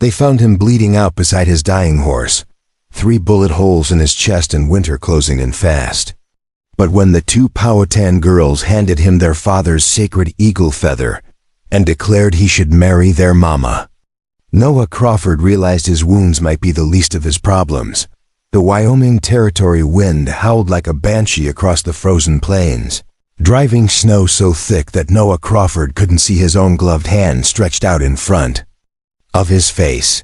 They found him bleeding out beside his dying horse, 3 bullet holes in his chest and winter closing in fast. But when the 2 Powhatan girls handed him their father's sacred eagle feather and declared he should marry their mama, Noah Crawford realized his wounds might be the least of his problems. The Wyoming Territory wind howled like a banshee across the frozen plains, driving snow so thick that Noah Crawford couldn't see his own gloved hand stretched out in front of his face.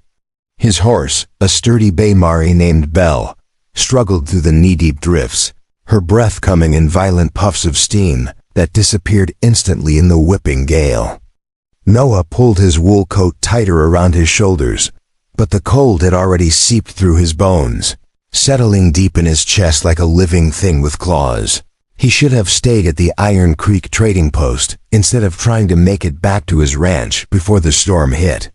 His horse, a sturdy bay mare named Belle, struggled through the knee-deep drifts, her breath coming in violent puffs of steam that disappeared instantly in the whipping gale. Noah pulled his wool coat tighter around his shoulders, but the cold had already seeped through his bones, settling deep in his chest like a living thing with claws. He should have stayed at the Iron Creek trading post instead of trying to make it back to his ranch before the storm hit.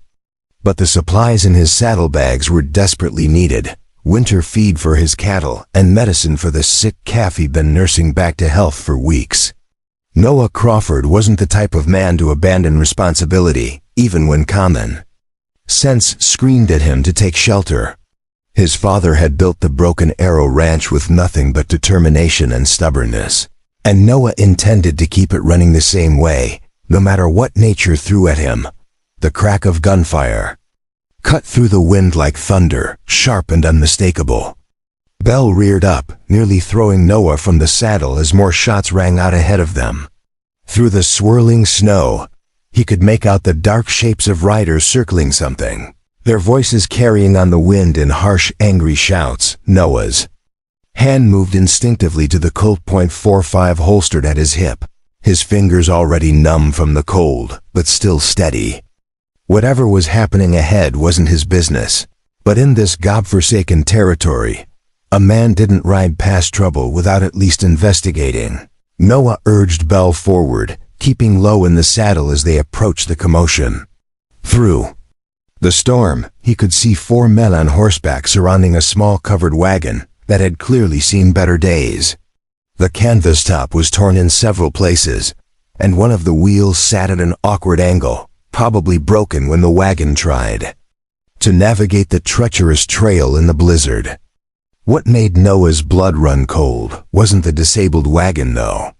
But the supplies in his saddlebags were desperately needed: winter feed for his cattle and medicine for the sick calf he'd been nursing back to health for weeks. Noah Crawford wasn't the type of man to abandon responsibility, even when common sense screamed at him to take shelter. His father had built the Broken Arrow Ranch with nothing but determination and stubbornness, and Noah intended to keep it running the same way, no matter what nature threw at him. The crack of gunfire cut through the wind like thunder, sharp and unmistakable. Belle reared up, nearly throwing Noah from the saddle as more shots rang out ahead of them. Through the swirling snow, he could make out the dark shapes of riders circling something, their voices carrying on the wind in harsh, angry shouts. Noah's hand moved instinctively to the Colt .45 holstered at his hip, his fingers already numb from the cold, but still steady. Whatever was happening ahead wasn't his business, but in this godforsaken territory, a man didn't ride past trouble without at least investigating. Noah urged Belle forward, keeping low in the saddle as they approached the commotion. Through the storm, he could see 4 men on horseback surrounding a small covered wagon that had clearly seen better days. The canvas top was torn in several places, and one of the wheels sat at an awkward angle, probably broken when the wagon tried to navigate the treacherous trail in the blizzard. What made Noah's blood run cold wasn't the disabled wagon, though.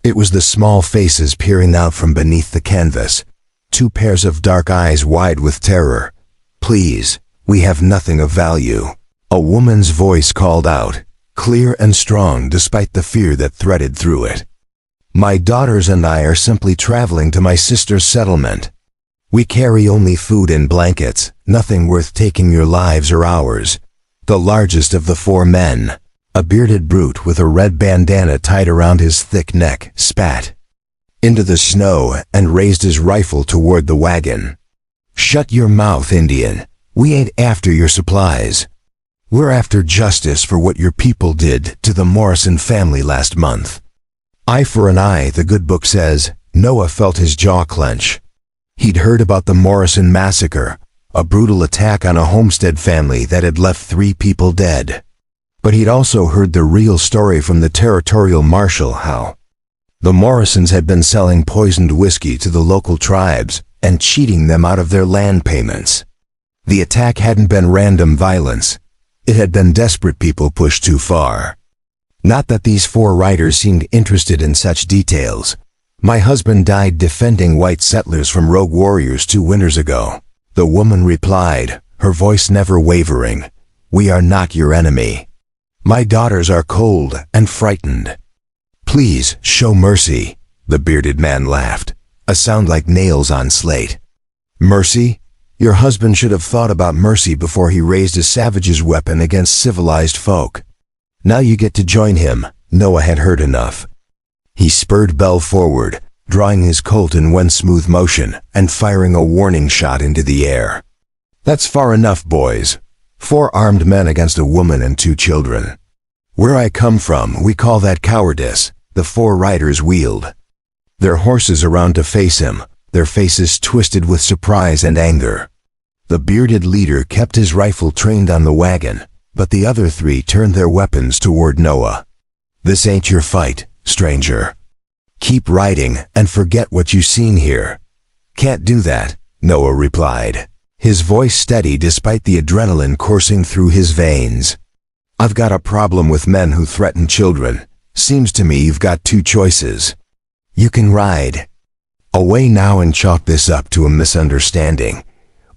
It was the small faces peering out from beneath the canvas, 2 pairs of dark eyes wide with terror. "Please, we have nothing of value," a woman's voice called out, clear and strong despite the fear that threaded through it. "My daughters and I are simply traveling to my sister's settlement. We carry only food and blankets, nothing worth taking your lives or ours." The largest of the 4 men, a bearded brute with a red bandana tied around his thick neck, spat into the snow and raised his rifle toward the wagon. "Shut your mouth, Indian. We ain't after your supplies. We're after justice for what your people did to the Morrison family last month. Eye for an eye, the good book says." Noah felt his jaw clench. He'd heard about the Morrison massacre, a brutal attack on a homestead family that had left 3 people dead. But he'd also heard the real story from the territorial marshal, how the Morrisons had been selling poisoned whiskey to the local tribes and cheating them out of their land payments. The attack hadn't been random violence. It had been desperate people pushed too far. Not that these 4 riders seemed interested in such details. "My husband died defending white settlers from rogue warriors 2 winters ago," the woman replied, her voice never wavering. "We are not your enemy. My daughters are cold and frightened. Please show mercy." The bearded man laughed, a sound like nails on slate. "Mercy? Your husband should have thought about mercy before he raised a savage's weapon against civilized folk. Now you get to join him." Noah had heard enough. He spurred Belle forward, drawing his Colt in one smooth motion and firing a warning shot into the air. "That's far enough, boys. 4 armed men against a woman and 2 children. Where I come from, we call that cowardice." The 4 riders wheeled their horses around to face him, their faces twisted with surprise and anger. The bearded leader kept his rifle trained on the wagon, but the other 3 turned their weapons toward Noah. "This ain't your fight, stranger. Keep riding and forget what you've seen here." "Can't do that," Noah replied. his voice steady despite the adrenaline coursing through his veins. "I've got a problem with men who threaten children. Seems to me you've got two choices. You can ride away now and chalk this up to a misunderstanding,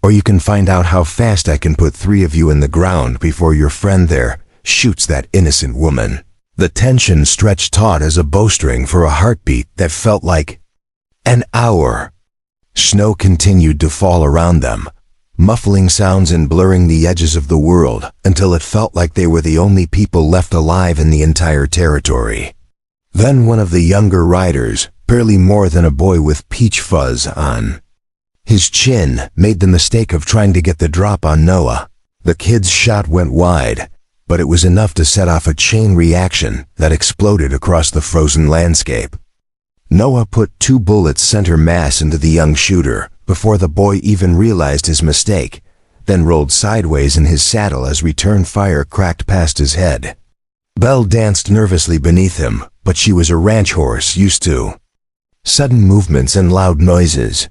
or you can find out how fast I can put three of you in the ground before your friend there shoots that innocent woman." The tension stretched taut as a bowstring for a heartbeat that felt like an hour. Snow continued to fall around them, muffling sounds and blurring the edges of the world until it felt like they were the only people left alive in the entire territory. Then one of the younger riders, barely more than a boy with peach fuzz on his chin, made the mistake of trying to get the drop on Noah. The kid's shot went wide, but it was enough to set off a chain reaction that exploded across the frozen landscape. Noah put two bullets center mass into the young shooter before the boy even realized his mistake, then rolled sideways in his saddle as return fire cracked past his head. Belle danced nervously beneath him, but she was a ranch horse used to sudden movements and loud noises.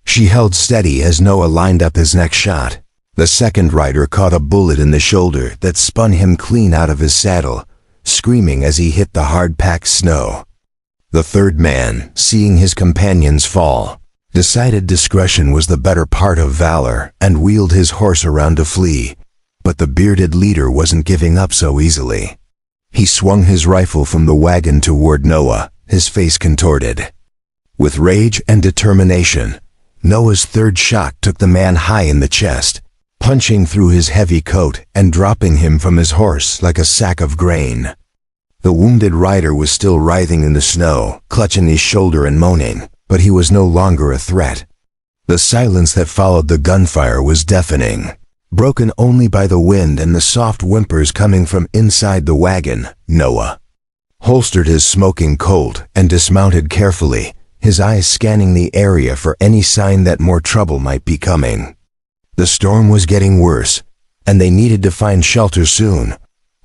She held steady as Noah lined up his next shot. The second rider caught a bullet in the shoulder that spun him clean out of his saddle, screaming as he hit the hard-packed snow. The third man, seeing his companions fall, decided discretion was the better part of valor and wheeled his horse around to flee, but the bearded leader wasn't giving up so easily. He swung his rifle from the wagon toward Noah, his face contorted. With rage and determination, Noah's third shot took the man high in the chest, punching through his heavy coat and dropping him from his horse like a sack of grain. The wounded rider was still writhing in the snow, clutching his shoulder and moaning, but he was no longer a threat. The silence that followed the gunfire was deafening, broken only by the wind and the soft whimpers coming from inside the wagon. Noah holstered his smoking Colt and dismounted carefully, his eyes scanning the area for any sign that more trouble might be coming. The storm was getting worse, and they needed to find shelter soon,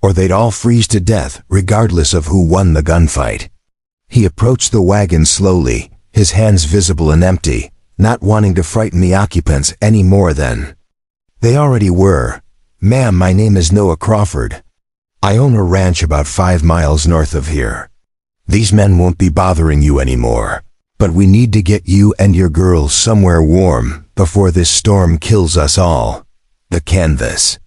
or they'd all freeze to death regardless of who won the gunfight. He approached the wagon slowly, his hands visible and empty, not wanting to frighten the occupants any more than they already were. "Ma'am, my name is Noah Crawford. I own a ranch about 5 miles north of here. These men won't be bothering you anymore, but we need to get you and your girls somewhere warm before this storm kills us all." The canvas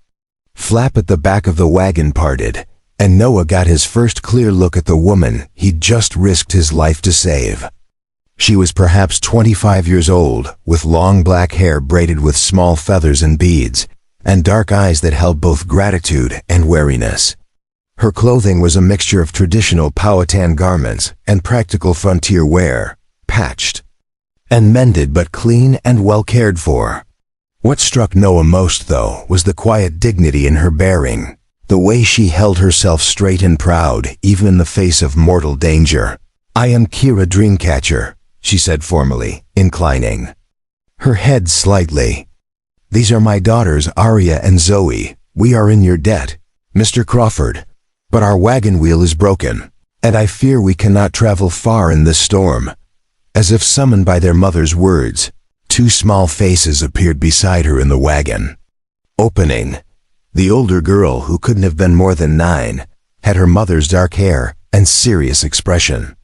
flap at the back of the wagon parted, and Noah got his first clear look at the woman he'd just risked his life to save. She was perhaps 25 years old, with long black hair braided with small feathers and beads, and dark eyes that held both gratitude and wariness. Her clothing was a mixture of traditional Powhatan garments and practical frontier wear, patched and mended but clean and well cared for. What struck Noah most, though, was the quiet dignity in her bearing, the way she held herself straight and proud even in the face of mortal danger. "I am Kira Dreamcatcher," she said formally, inclining her head slightly. "These are my daughters Arya and Zoe. We are in your debt, Mr. Crawford, but our wagon wheel is broken, and I fear we cannot travel far in this storm." As if summoned by their mother's words, two small faces appeared beside her in the wagon. Opening, the older girl, who couldn't have been more than 9, had her mother's dark hair and serious expression.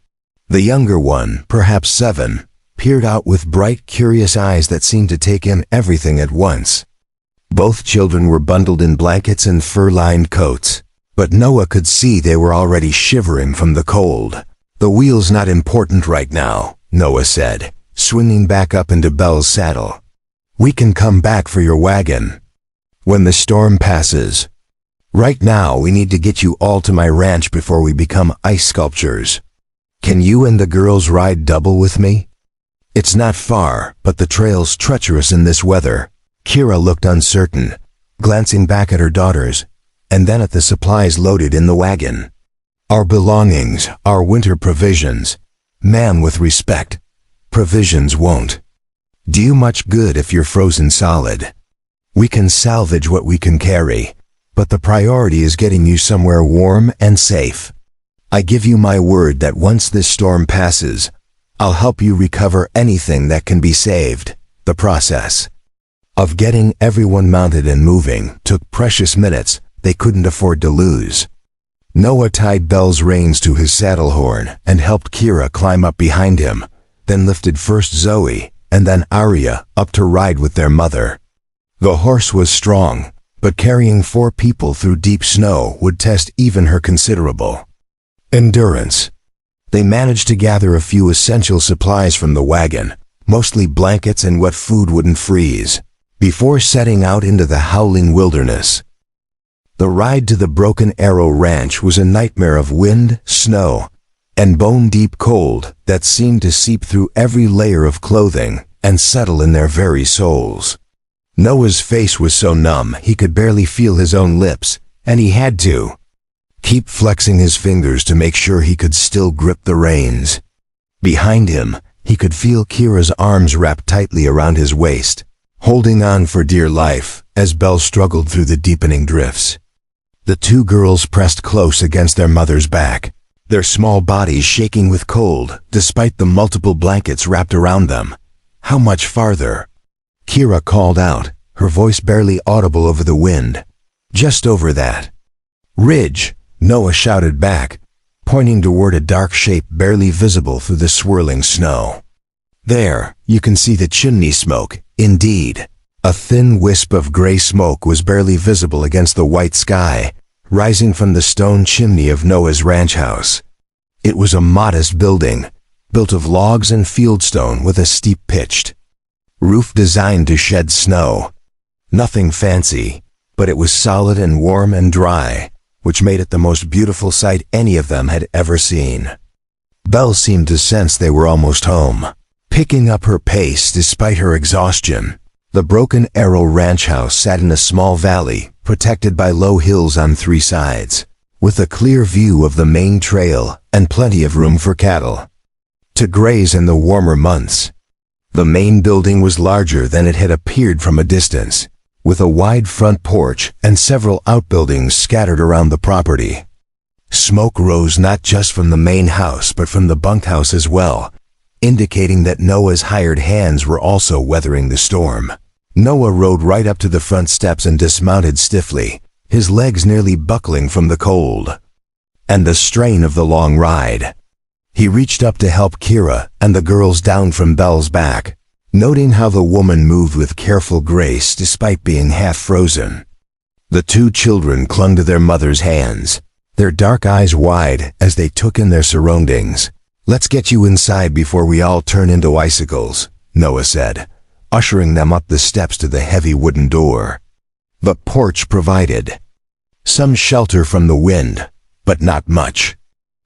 The younger one, perhaps 7, peered out with bright, curious eyes that seemed to take in everything at once. Both children were bundled in blankets and fur-lined coats, but Noah could see they were already shivering from the cold. "The wheel's not important right now," Noah said, swinging back up into Belle's saddle. "We can come back for your wagon when the storm passes. Right now we need to get you all to my ranch before we become ice sculptures. Can you and the girls ride double with me? It's not far, but the trail's treacherous in this weather." Kira looked uncertain, glancing back at her daughters, and then at the supplies loaded in the wagon. "Our belongings, our winter provisions. Ma'am, with respect, provisions won't do you much good if you're frozen solid. We can salvage what we can carry, but the priority is getting you somewhere warm and safe. I give you my word that once this storm passes, I'll help you recover anything that can be saved. The process of getting everyone mounted and moving took precious minutes they couldn't afford to lose. Noah tied Belle's reins to his saddle horn and helped Kira climb up behind him, then lifted first Zoe and then Arya up to ride with their mother. The horse was strong, but carrying 4 people through deep snow would test even her considerable endurance. They managed to gather a few essential supplies from the wagon, mostly blankets and what food wouldn't freeze, before setting out into the howling wilderness. The ride to the Broken Arrow Ranch was a nightmare of wind, snow, and bone-deep cold that seemed to seep through every layer of clothing and settle in their very souls. Noah's face was so numb he could barely feel his own lips, and he had to keep flexing his fingers to make sure he could still grip the reins. Behind him, he could feel Kira's arms wrapped tightly around his waist, holding on for dear life as Belle struggled through the deepening drifts. The 2 girls pressed close against their mother's back, their small bodies shaking with cold despite the multiple blankets wrapped around them. How much farther? Kira called out, her voice barely audible over the wind. Just over that ridge, Noah shouted back, pointing toward a dark shape barely visible through the swirling snow. There, you can see the chimney smoke, indeed. A thin wisp of gray smoke was barely visible against the white sky, rising from the stone chimney of Noah's ranch house. It was a modest building, built of logs and fieldstone with a steep pitched roof designed to shed snow. Nothing fancy, but it was solid and warm and dry, which made it the most beautiful sight any of them had ever seen. Belle seemed to sense they were almost home, picking up her pace despite her exhaustion. The Broken Arrow Ranch house sat in a small valley, protected by low hills on 3 sides, with a clear view of the main trail and plenty of room for cattle to graze in the warmer months. The main building was larger than it had appeared from a distance, with a wide front porch and several outbuildings scattered around the property. Smoke rose not just from the main house but from the bunkhouse as well, indicating that Noah's hired hands were also weathering the storm. Noah rode right up to the front steps and dismounted stiffly, his legs nearly buckling from the cold and the strain of the long ride. He reached up to help Kira and the girls down from Belle's back, noting how the woman moved with careful grace despite being half frozen. The 2 children clung to their mother's hands, their dark eyes wide as they took in their surroundings. "Let's get you inside before we all turn into icicles," Noah said, ushering them up the steps to the heavy wooden door. The porch provided some shelter from the wind, but not much.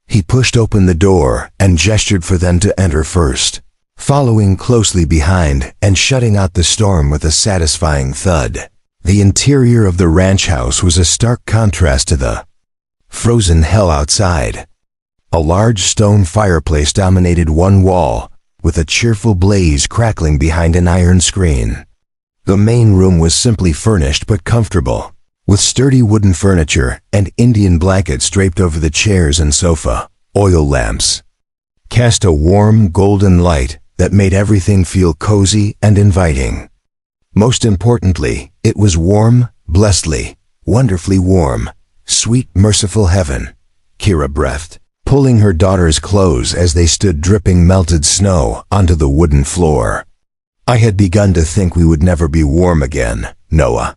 He pushed open the door and gestured for them to enter first, following closely behind and shutting out the storm with a satisfying thud. The interior of the ranch house was a stark contrast to the frozen hell outside. A large stone fireplace dominated one wall, with a cheerful blaze crackling behind an iron screen. The main room was simply furnished but comfortable, with sturdy wooden furniture and Indian blankets draped over the chairs and sofa. Oil lamps cast a warm golden light that made everything feel cozy and inviting. Most importantly, it was warm, blessedly, wonderfully warm. Sweet, merciful heaven, Kira breathed, pulling her daughter's clothes as they stood dripping melted snow onto the wooden floor. "I had begun to think we would never be warm again," Noah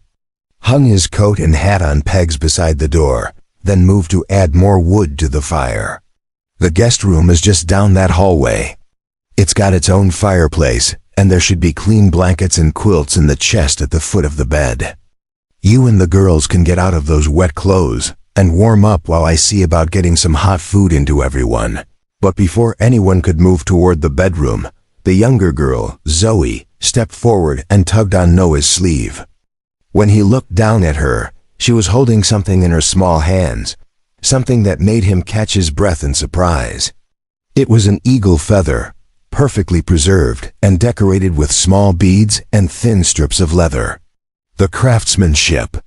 hung his coat and hat on pegs beside the door, then moved to add more wood to the fire. "The guest room is just down that hallway. It's got its own fireplace, and there should be clean blankets and quilts in the chest at the foot of the bed. You and the girls can get out of those wet clothes and warm up while I see about getting some hot food into everyone." But before anyone could move toward the bedroom, the younger girl, Zoe, stepped forward and tugged on Noah's sleeve. When he looked down at her, she was holding something in her small hands, something that made him catch his breath in surprise. It was an eagle feather, perfectly preserved and decorated with small beads and thin strips of leather. The craftsmanship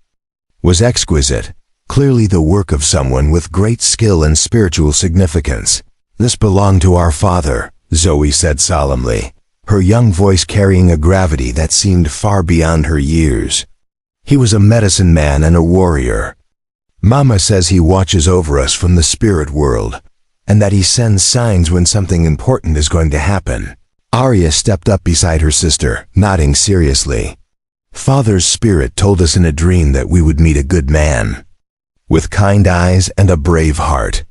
was exquisite, clearly the work of someone with great skill and spiritual significance. "This belonged to our father," Zoe said solemnly, her young voice carrying a gravity that seemed far beyond her years. He was a medicine man and a warrior. Mama says he watches over us from the spirit world, and that he sends signs when something important is going to happen. Arya stepped up beside her sister, nodding seriously. Father's spirit told us in a dream that we would meet a good man, with kind eyes and a brave heart.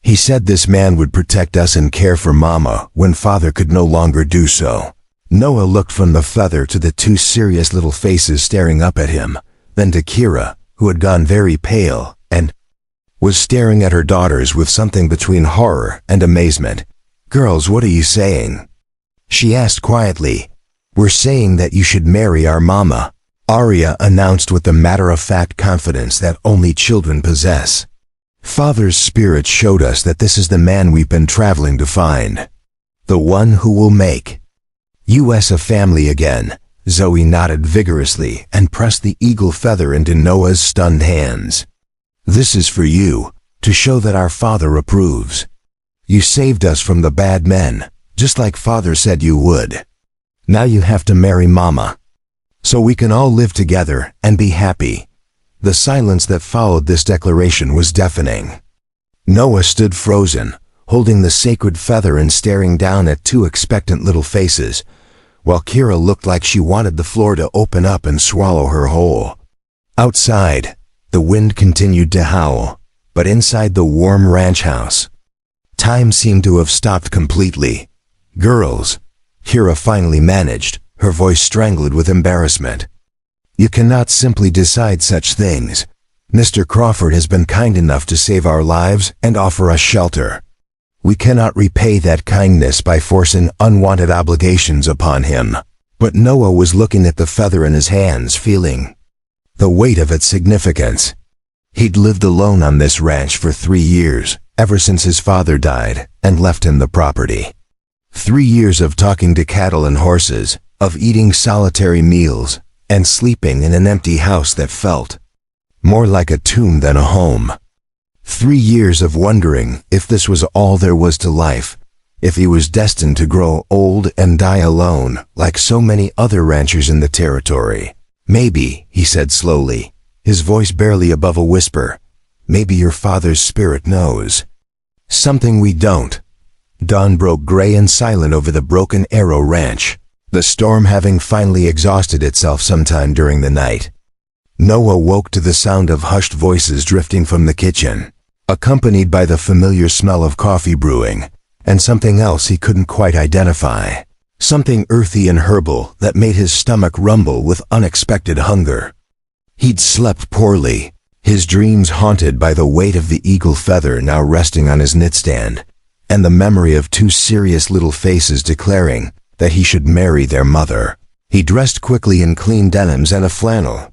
He said this man would protect us and care for Mama when Father could no longer do so. Noah looked from the feather to the two serious little faces staring up at him, then to Kira, who had gone very pale, and was staring at her daughters with something between horror and amazement. "Girls, what are you saying?" she asked quietly. "We're saying that you should marry our Mama," Arya announced with the matter-of-fact confidence that only children possess. "Father's spirit showed us that this is the man we've been traveling to find. The one who will make us a family again." Zoe nodded vigorously and pressed the eagle feather into Noah's stunned hands. "This is for you, to show that our father approves. You saved us from the bad men, just like Father said you would. Now you have to marry Mama, so we can all live together and be happy." The silence that followed this declaration was deafening. Noah stood frozen, holding the sacred feather and staring down at two expectant little faces, while Kira looked like she wanted the floor to open up and swallow her whole. Outside, the wind continued to howl, but inside the warm ranch house, time seemed to have stopped completely. "Girls," Kira finally managed, her voice strangled with embarrassment. "You cannot simply decide such things. Mr. Crawford has been kind enough to save our lives and offer us shelter. We cannot repay that kindness by forcing unwanted obligations upon him." But Noah was looking at the feather in his hands, feeling the weight of its significance. He'd lived alone on this ranch for 3 years, ever since his father died and left him the property. 3 years of talking to cattle and horses, of eating solitary meals, and sleeping in an empty house that felt more like a tomb than a home. 3 years of wondering if this was all there was to life, if he was destined to grow old and die alone like so many other ranchers in the territory. "Maybe," he said slowly, his voice barely above a whisper, "maybe your father's spirit knows something we don't." Dawn broke gray and silent over the Broken Arrow Ranch, the storm having finally exhausted itself sometime during the night. Noah woke to the sound of hushed voices drifting from the kitchen, accompanied by the familiar smell of coffee brewing, and something else he couldn't quite identify. Something earthy and herbal that made his stomach rumble with unexpected hunger. He'd slept poorly, his dreams haunted by the weight of the eagle feather now resting on his nightstand, and the memory of two serious little faces declaring that he should marry their mother. He dressed quickly in clean denims and a flannel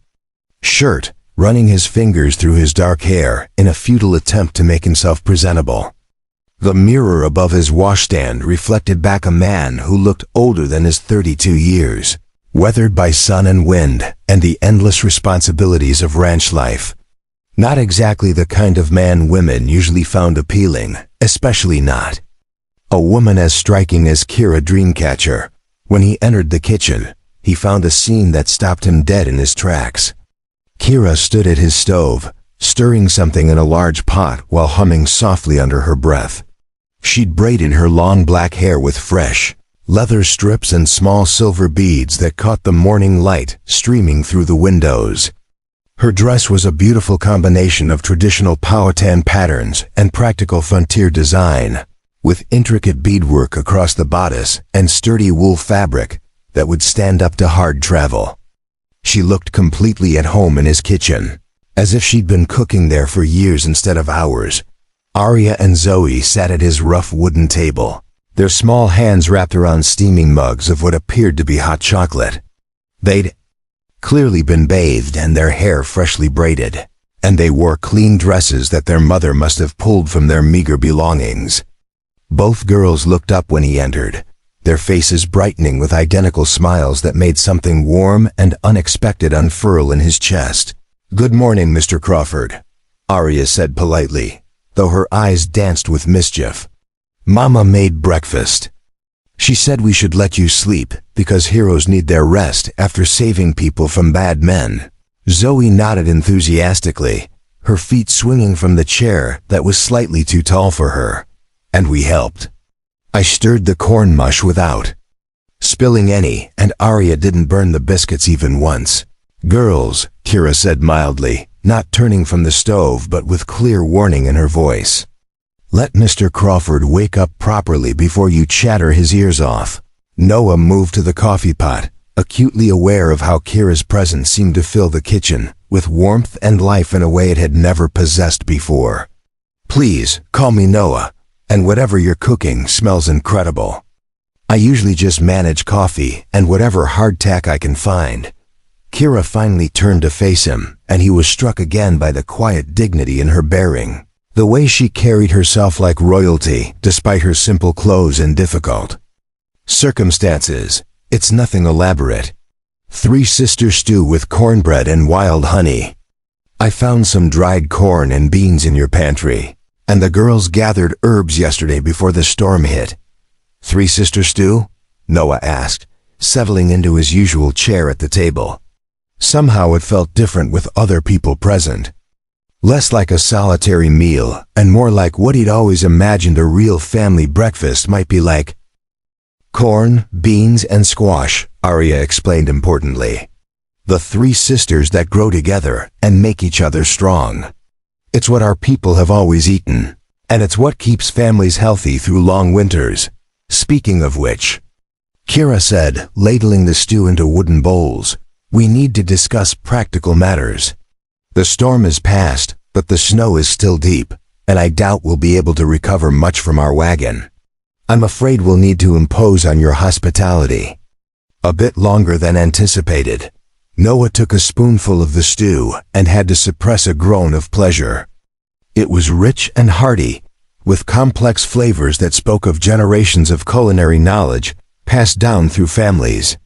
shirt, running his fingers through his dark hair in a futile attempt to make himself presentable. The mirror above his washstand reflected back a man who looked older than his 32 years, weathered by sun and wind and the endless responsibilities of ranch life. Not exactly the kind of man women usually found appealing, especially not a woman as striking as Kira Dreamcatcher. When he entered the kitchen, he found a scene that stopped him dead in his tracks. Kira stood at his stove, stirring something in a large pot while humming softly under her breath. She'd braided her long black hair with fresh leather strips and small silver beads that caught the morning light streaming through the windows. Her dress was a beautiful combination of traditional Powhatan patterns and practical frontier design, with intricate beadwork across the bodice and sturdy wool fabric that would stand up to hard travel. She looked completely at home in his kitchen, as if she'd been cooking there for years instead of hours. Arya and Zoe sat at his rough wooden table, their small hands wrapped around steaming mugs of what appeared to be hot chocolate. They'd clearly been bathed and their hair freshly braided, and they wore clean dresses that their mother must have pulled from their meager belongings. Both girls looked up when he entered, their faces brightening with identical smiles that made something warm and unexpected unfurl in his chest. "Good morning, Mr. Crawford," Arya said politely, though her eyes danced with mischief. "Mama made breakfast." She said we should let you sleep because heroes need their rest after saving people from bad men. Zoe nodded enthusiastically, her feet swinging from the chair that was slightly too tall for her. And we helped. I stirred the corn mush without spilling any, and Arya didn't burn the biscuits even once. Girls, Kira said mildly, not turning from the stove but with clear warning in her voice. Let Mr. Crawford wake up properly before you chatter his ears off. Noah moved to the coffee pot, acutely aware of how Kira's presence seemed to fill the kitchen with warmth and life in a way it had never possessed before. Please, call me Noah, and whatever you're cooking smells incredible. I usually just manage coffee and whatever hardtack I can find. Kira finally turned to face him, and he was struck again by the quiet dignity in her bearing. The way she carried herself like royalty, despite her simple clothes and difficult circumstances. It's nothing elaborate. 3-sister stew with cornbread and wild honey. I found some dried corn and beans in your pantry, and the girls gathered herbs yesterday before the storm hit. 3-sister stew? Noah asked, settling into his usual chair at the table. Somehow it felt different with other people present. Less like a solitary meal, and more like what he'd always imagined a real family breakfast might be like. Corn, beans, and squash, Arya explained importantly. The 3 sisters that grow together and make each other strong. It's what our people have always eaten, and it's what keeps families healthy through long winters. Speaking of which, Kira said, ladling the stew into wooden bowls, we need to discuss practical matters. The storm is past, but the snow is still deep, and I doubt we'll be able to recover much from our wagon. I'm afraid we'll need to impose on your hospitality. A bit longer than anticipated. Noah took a spoonful of the stew and had to suppress a groan of pleasure. It was rich and hearty, with complex flavors that spoke of generations of culinary knowledge passed down through families.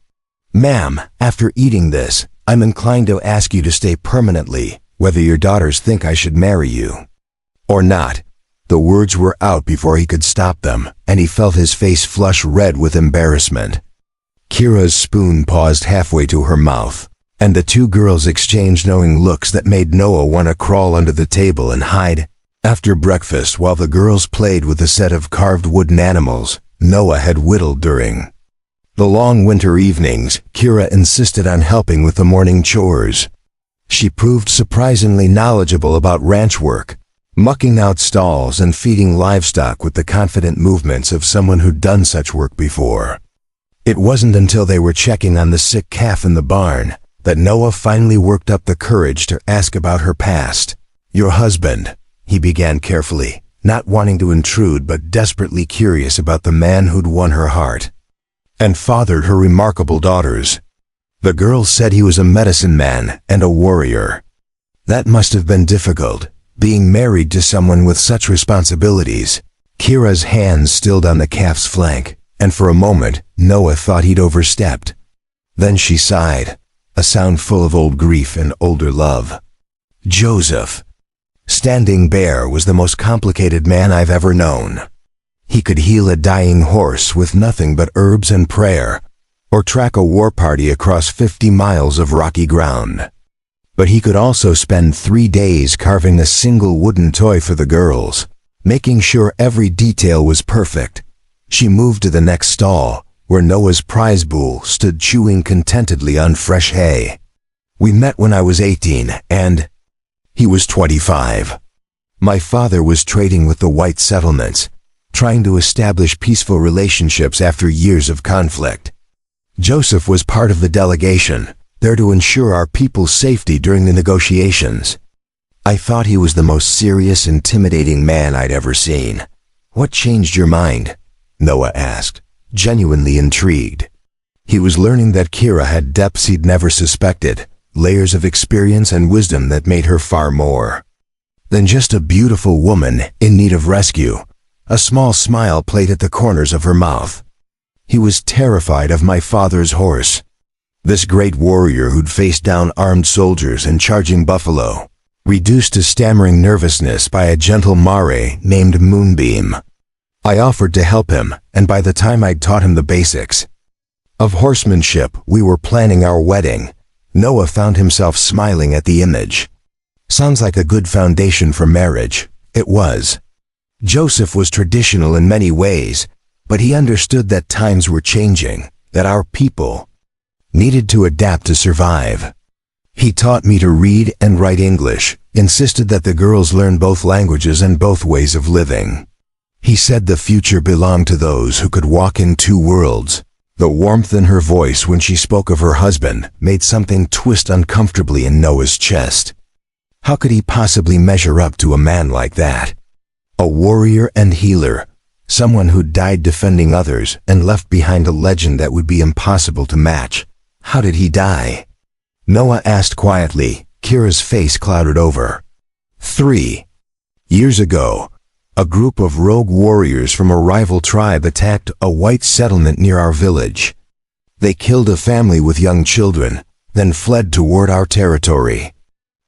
Ma'am, after eating this, I'm inclined to ask you to stay permanently, whether your daughters think I should marry you or not. The words were out before he could stop them, and he felt his face flush red with embarrassment. Kira's spoon paused halfway to her mouth, and the 2 girls exchanged knowing looks that made Noah want to crawl under the table and hide. After breakfast, while the girls played with a set of carved wooden animals Noah had whittled during the long winter evenings, Kira insisted on helping with the morning chores. She proved surprisingly knowledgeable about ranch work, mucking out stalls and feeding livestock with the confident movements of someone who'd done such work before. It wasn't until they were checking on the sick calf in the barn that Noah finally worked up the courage to ask about her past. Your husband, he began carefully, not wanting to intrude but desperately curious about the man who'd won her heart and fathered her remarkable daughters. The girls said he was a medicine man and a warrior. That must have been difficult, being married to someone with such responsibilities. Kira's hands stilled on the calf's flank, and for a moment, Noah thought he'd overstepped. Then she sighed, a sound full of old grief and older love. Joseph. Standing Bear was the most complicated man I've ever known. He could heal a dying horse with nothing but herbs and prayer, or track a war party across 50 miles of rocky ground. But he could also spend 3 days carving a single wooden toy for the girls, making sure every detail was perfect. She moved to the next stall, where Noah's prize bull stood chewing contentedly on fresh hay. We met when I was 18, and he was 25. My father was trading with the white settlements, trying to establish peaceful relationships after years of conflict. Joseph was part of the delegation, there to ensure our people's safety during the negotiations. I thought he was the most serious, intimidating man I'd ever seen. What changed your mind? Noah asked, genuinely intrigued. He was learning that Kira had depths he'd never suspected, layers of experience and wisdom that made her far more than just a beautiful woman in need of rescue. A small smile played at the corners of her mouth. He was terrified of my father's horse. This great warrior who'd faced down armed soldiers and charging buffalo, reduced to stammering nervousness by a gentle mare named Moonbeam. I offered to help him, and by the time I'd taught him the basics of horsemanship, we were planning our wedding. Noah found himself smiling at the image. Sounds like a good foundation for marriage. It was. Joseph was traditional in many ways, but he understood that times were changing, that our people needed to adapt to survive. He taught me to read and write English, insisted that the girls learn both languages and both ways of living. He said the future belonged to those who could walk in two worlds. The warmth in her voice when she spoke of her husband made something twist uncomfortably in Noah's chest. How could he possibly measure up to a man like that? A warrior and healer, someone who died defending others and left behind a legend that would be impossible to match. How did he die? Noah asked quietly. Kira's face clouded over. 3 years ago, a group of rogue warriors from a rival tribe attacked a white settlement near our village. They killed a family with young children, then fled toward our territory.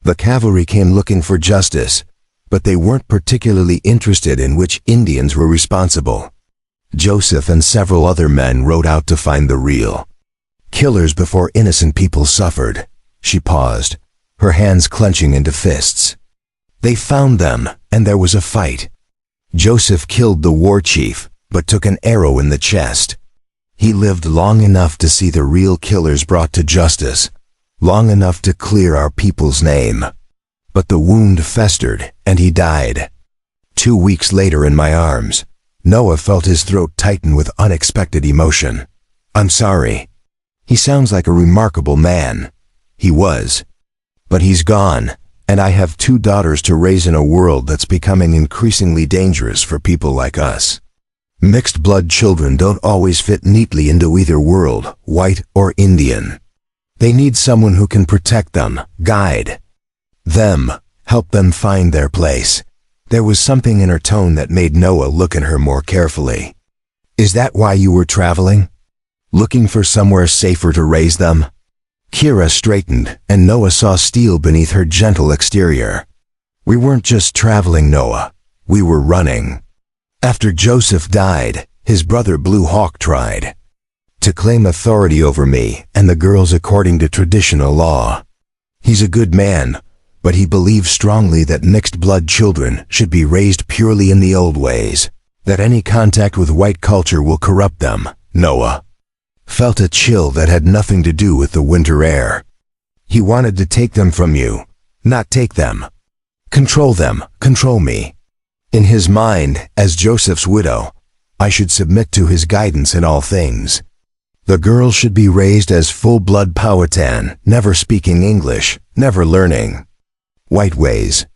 The cavalry came looking for justice, but they weren't particularly interested in which Indians were responsible. Joseph and several other men rode out to find the real killers before innocent people suffered. She paused, her hands clenching into fists. They found them, and there was a fight. Joseph killed the war chief, but took an arrow in the chest. He lived long enough to see the real killers brought to justice, long enough to clear our people's name. But the wound festered, and he died. 2 weeks later in my arms, Noah felt his throat tighten with unexpected emotion. I'm sorry. He sounds like a remarkable man. He was. But he's gone, and I have 2 daughters to raise in a world that's becoming increasingly dangerous for people like us. Mixed blood children don't always fit neatly into either world, white or Indian. They need someone who can protect them, guide them, help them find their place. There was something in her tone that made Noah look at her more carefully. Is that why you were traveling? Looking for somewhere safer to raise them? Kira straightened, and Noah saw steel beneath her gentle exterior. We weren't just traveling, Noah. We were running. After Joseph died, his brother Blue Hawk tried to claim authority over me and the girls according to traditional law. He's a good man, but he believes strongly that mixed-blood children should be raised purely in the old ways, that any contact with white culture will corrupt them. Noah felt a chill that had nothing to do with the winter air. He wanted to take them from you, not take them. Control them, control me. In his mind, as Joseph's widow, I should submit to his guidance in all things. The girls should be raised as full-blood Powhatan, never speaking English, never learning white ways.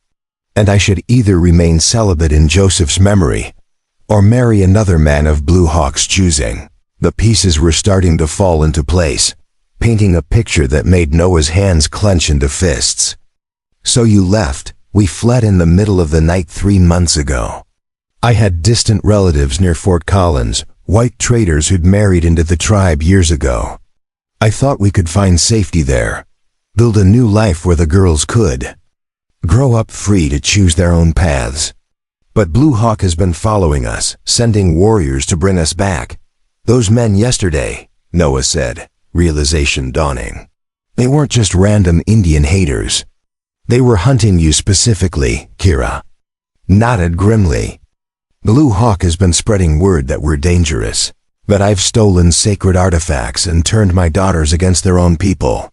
And I should either remain celibate in Joseph's memory, or marry another man of Blue Hawk's choosing. The pieces were starting to fall into place, painting a picture that made Noah's hands clench into fists. So you left. We fled in the middle of the night 3 months ago. I had distant relatives near Fort Collins, white traders who'd married into the tribe years ago. I thought we could find safety there, build a new life where the girls could grow up free to choose their own paths. But Blue Hawk has been following us, sending warriors to bring us back. Those men yesterday, Noah said, realization dawning. They weren't just random Indian haters. They were hunting you specifically, Kira nodded grimly. Blue Hawk has been spreading word that we're dangerous, that I've stolen sacred artifacts and turned my daughters against their own people.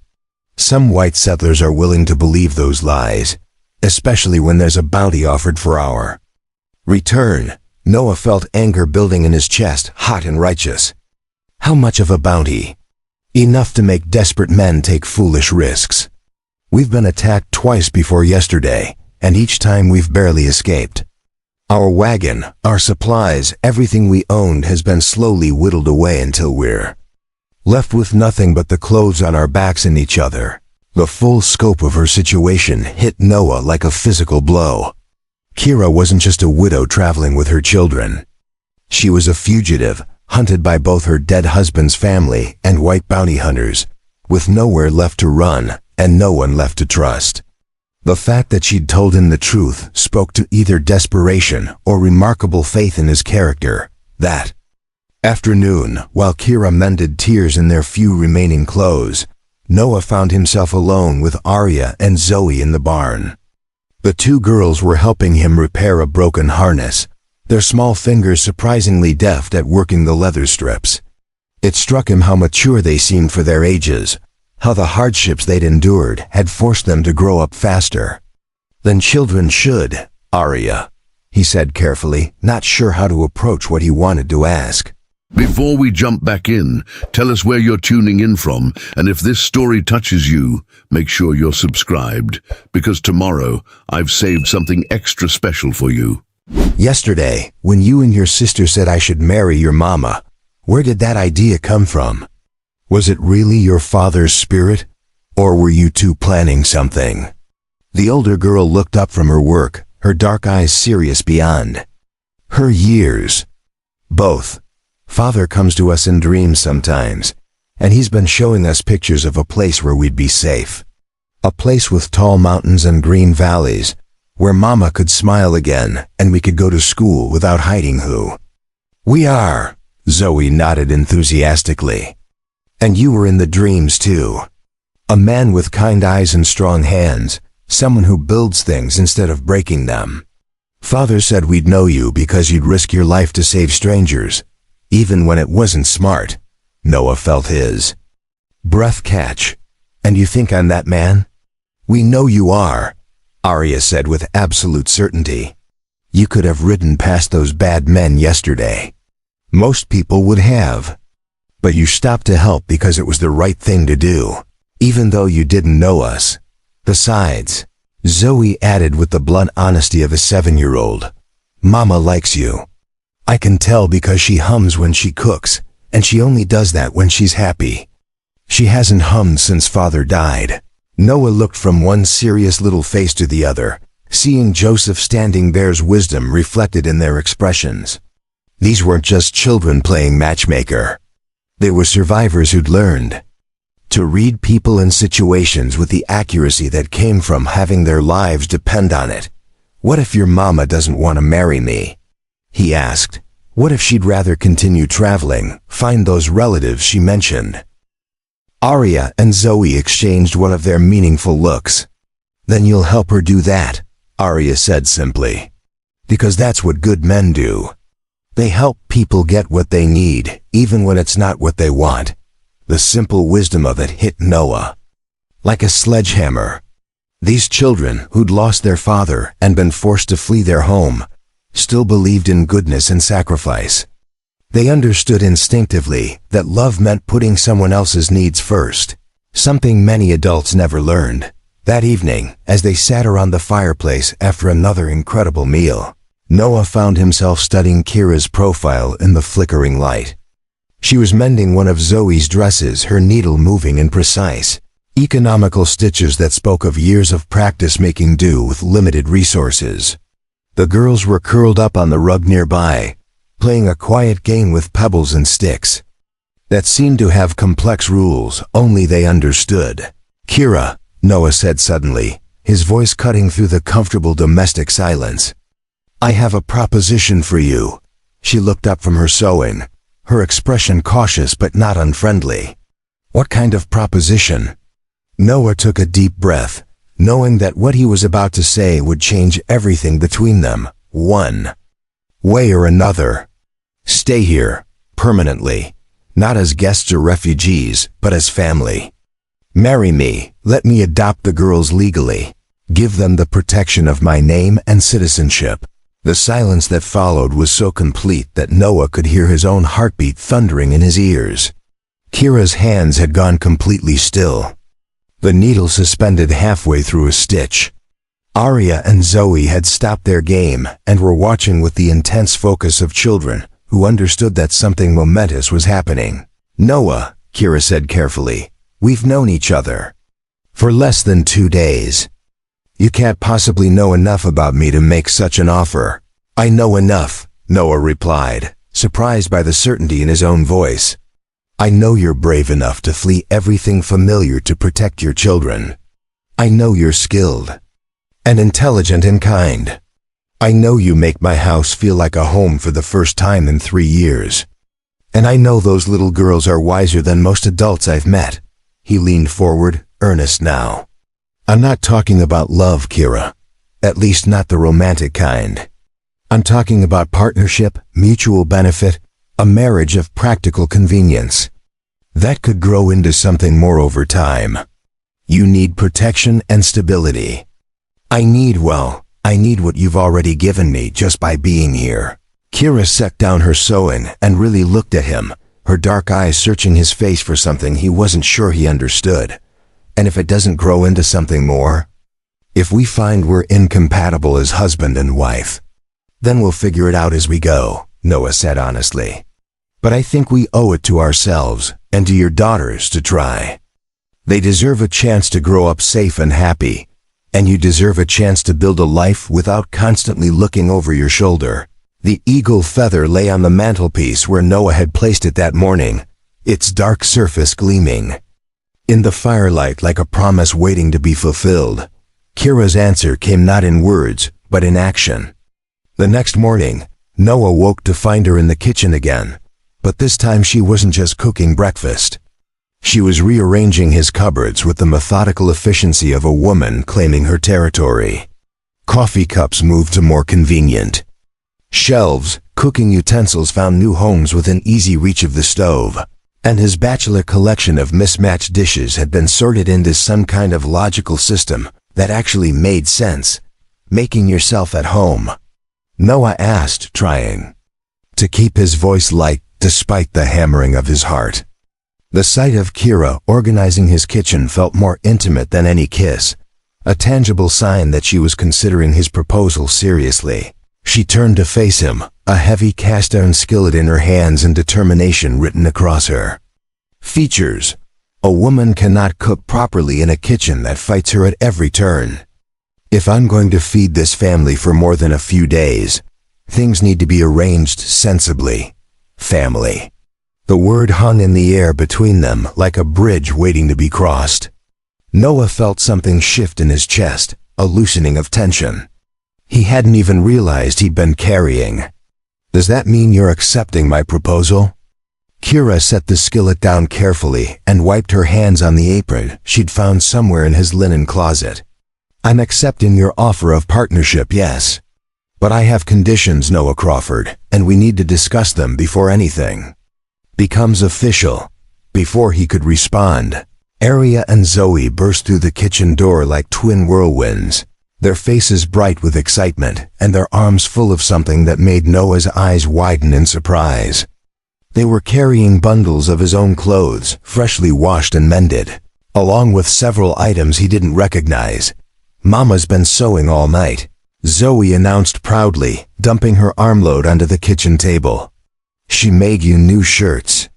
Some white settlers are willing to believe those lies, especially when there's a bounty offered for our return. Noah felt anger building in his chest, hot and righteous. How much of a bounty? Enough to make desperate men take foolish risks. We've been attacked twice before yesterday, and each time we've barely escaped. Our wagon, our supplies, everything we owned has been slowly whittled away until we're left with nothing but the clothes on our backs and each other. The full scope of her situation hit Noah like a physical blow. Kira wasn't just a widow traveling with her children. She was a fugitive, hunted by both her dead husband's family and white bounty hunters, with nowhere left to run and no one left to trust. The fact that she'd told him the truth spoke to either desperation or remarkable faith in his character. That afternoon, while Kira mended tears in their few remaining clothes, Noah found himself alone with Arya and Zoe in the barn. The two girls were helping him repair a broken harness, their small fingers surprisingly deft at working the leather strips. It struck him how mature they seemed for their ages, how the hardships they'd endured had forced them to grow up faster than children should. Arya, he said carefully, not sure how to approach what he wanted to ask. Before we jump back in, tell us where you're tuning in from, and if this story touches you, make sure you're subscribed, because tomorrow I've saved something extra special for you. Yesterday, when you and your sister said I should marry your mama, where did that idea come from? Was it really your father's spirit, or were you two planning something? The older girl looked up from her work, her dark eyes serious beyond her years. Both. Father comes to us in dreams sometimes, and he's been showing us pictures of a place where we'd be safe. A place with tall mountains and green valleys, where Mama could smile again and we could go to school without hiding who we are. Zoe nodded enthusiastically. And you were in the dreams too. A man with kind eyes and strong hands, someone who builds things instead of breaking them. Father said we'd know you because you'd risk your life to save strangers, even when it wasn't smart. Noah felt his breath catch. And you think I'm that man? We know you are, Arya said with absolute certainty. You could have ridden past those bad men yesterday. Most people would have. But you stopped to help because it was the right thing to do, even though you didn't know us. Besides, Zoe added with the blunt honesty of a 7-year-old, Mama likes you. I can tell because she hums when she cooks, and she only does that when she's happy. She hasn't hummed since Father died. Noah looked from one serious little face to the other, seeing Joseph standing there's wisdom reflected in their expressions. These weren't just children playing matchmaker. They were survivors who'd learned to read people and situations with the accuracy that came from having their lives depend on it. What if your mama doesn't want to marry me? He asked. What if she'd rather continue traveling, find those relatives she mentioned? Arya and Zoe exchanged one of their meaningful looks. Then you'll help her do that, Arya said simply. Because that's what good men do. They help people get what they need, even when it's not what they want. The simple wisdom of it hit Noah like a sledgehammer. These children, who'd lost their father and been forced to flee their home, still believed in goodness and sacrifice. They understood instinctively that love meant putting someone else's needs first, something many adults never learned. That evening, as they sat around the fireplace after another incredible meal, Noah found himself studying Kira's profile in the flickering light. She was mending one of Zoe's dresses, her needle moving in precise, economical stitches that spoke of years of practice making do with limited resources. The girls were curled up on the rug nearby, playing a quiet game with pebbles and sticks that seemed to have complex rules only they understood. Kira, Noah said suddenly, his voice cutting through the comfortable domestic silence. I have a proposition for you. She looked up from her sewing, her expression cautious but not unfriendly. What kind of proposition? Noah took a deep breath, knowing that what he was about to say would change everything between them, one way or another. Stay here, permanently, not as guests or refugees, but as family. Marry me, let me adopt the girls legally, give them the protection of my name and citizenship. The silence that followed was so complete that Noah could hear his own heartbeat thundering in his ears. Kira's hands had gone completely still, the needle suspended halfway through a stitch. Arya and Zoe had stopped their game and were watching with the intense focus of children who understood that something momentous was happening. Noah, Kira said carefully, we've known each other for less than 2 days. You can't possibly know enough about me to make such an offer. I know enough, Noah replied, surprised by the certainty in his own voice. I know you're brave enough to flee everything familiar to protect your children. I know you're skilled. and intelligent and kind. I know you make my house feel like a home for the first time in 3 years. And I know those little girls are wiser than most adults I've met." He leaned forward, earnest now. "I'm not talking about love, Kira. At least not the romantic kind. I'm talking about partnership, mutual benefit, a marriage of practical convenience. That could grow into something more over time. You need protection and stability. I need what you've already given me just by being here." Kira set down her sewing and really looked at him, her dark eyes searching his face for something he wasn't sure he understood. "And if it doesn't grow into something more? If we find we're incompatible as husband and wife, then we'll figure it out as we go," Noah said honestly. "But I think we owe it to ourselves and to your daughters to try. They deserve a chance to grow up safe and happy, and you deserve a chance to build a life without constantly looking over your shoulder." The eagle feather lay on the mantelpiece where Noah had placed it that morning, its dark surface gleaming in the firelight like a promise waiting to be fulfilled. Kira's answer came not in words, but in action. The next morning, Noah woke to find her in the kitchen again, but this time she wasn't just cooking breakfast. She was rearranging his cupboards with the methodical efficiency of a woman claiming her territory. Coffee cups moved to more convenient shelves, cooking utensils found new homes within easy reach of the stove, and his bachelor collection of mismatched dishes had been sorted into some kind of logical system that actually made sense. "Making yourself at home?" Noah asked, trying to keep his voice light despite the hammering of his heart. The sight of Kira organizing his kitchen felt more intimate than any kiss, a tangible sign that she was considering his proposal seriously. She turned to face him, a heavy cast-iron skillet in her hands and determination written across her features. A woman cannot cook properly in a kitchen that fights her at every turn. If I'm going to feed this family for more than a few days, things need to be arranged sensibly. Family. The word hung in the air between them like a bridge waiting to be crossed. Noah felt something shift in his chest, a loosening of tension he hadn't even realized he'd been carrying. "Does that mean you're accepting my proposal?" Kira set the skillet down carefully and wiped her hands on the apron she'd found somewhere in his linen closet. "I'm accepting your offer of partnership, yes. But I have conditions, Noah Crawford, and we need to discuss them before anything becomes official." Before he could respond, Aria and Zoe burst through the kitchen door like twin whirlwinds, their faces bright with excitement and their arms full of something that made Noah's eyes widen in surprise. They were carrying bundles of his own clothes, freshly washed and mended, along with several items he didn't recognize. "Mama's been sewing all night," Zoe announced proudly, dumping her armload onto the kitchen table. "She made you new shirts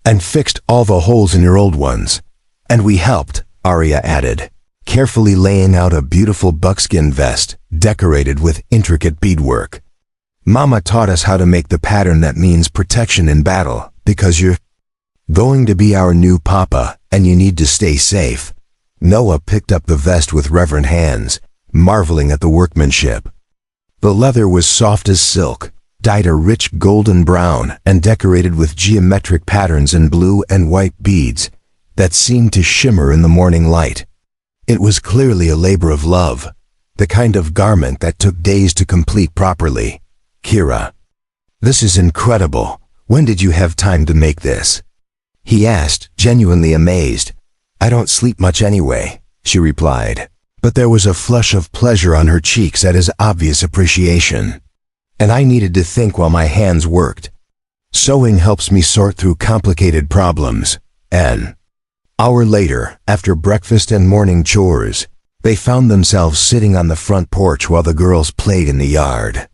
and fixed all the holes in your old ones. And we helped," Aria added, carefully laying out a beautiful buckskin vest decorated with intricate beadwork. "Mama taught us how to make the pattern that means protection in battle, because you're going to be our new papa, and you need to stay safe." Noah picked up the vest with reverent hands, marveling at the workmanship. The leather was soft as silk, dyed a rich golden brown and decorated with geometric patterns in blue and white beads that seemed to shimmer in the morning light. It was clearly a labor of love, the kind of garment that took days to complete properly. "Kira, this is incredible. When did you have time to make this?" he asked, genuinely amazed. "I don't sleep much anyway," she replied, but there was a flush of pleasure on her cheeks at his obvious appreciation. "And I needed to think while my hands worked. Sewing helps me sort through complicated problems." An hour later, after breakfast and morning chores, they found themselves sitting on the front porch while the girls played in the yard.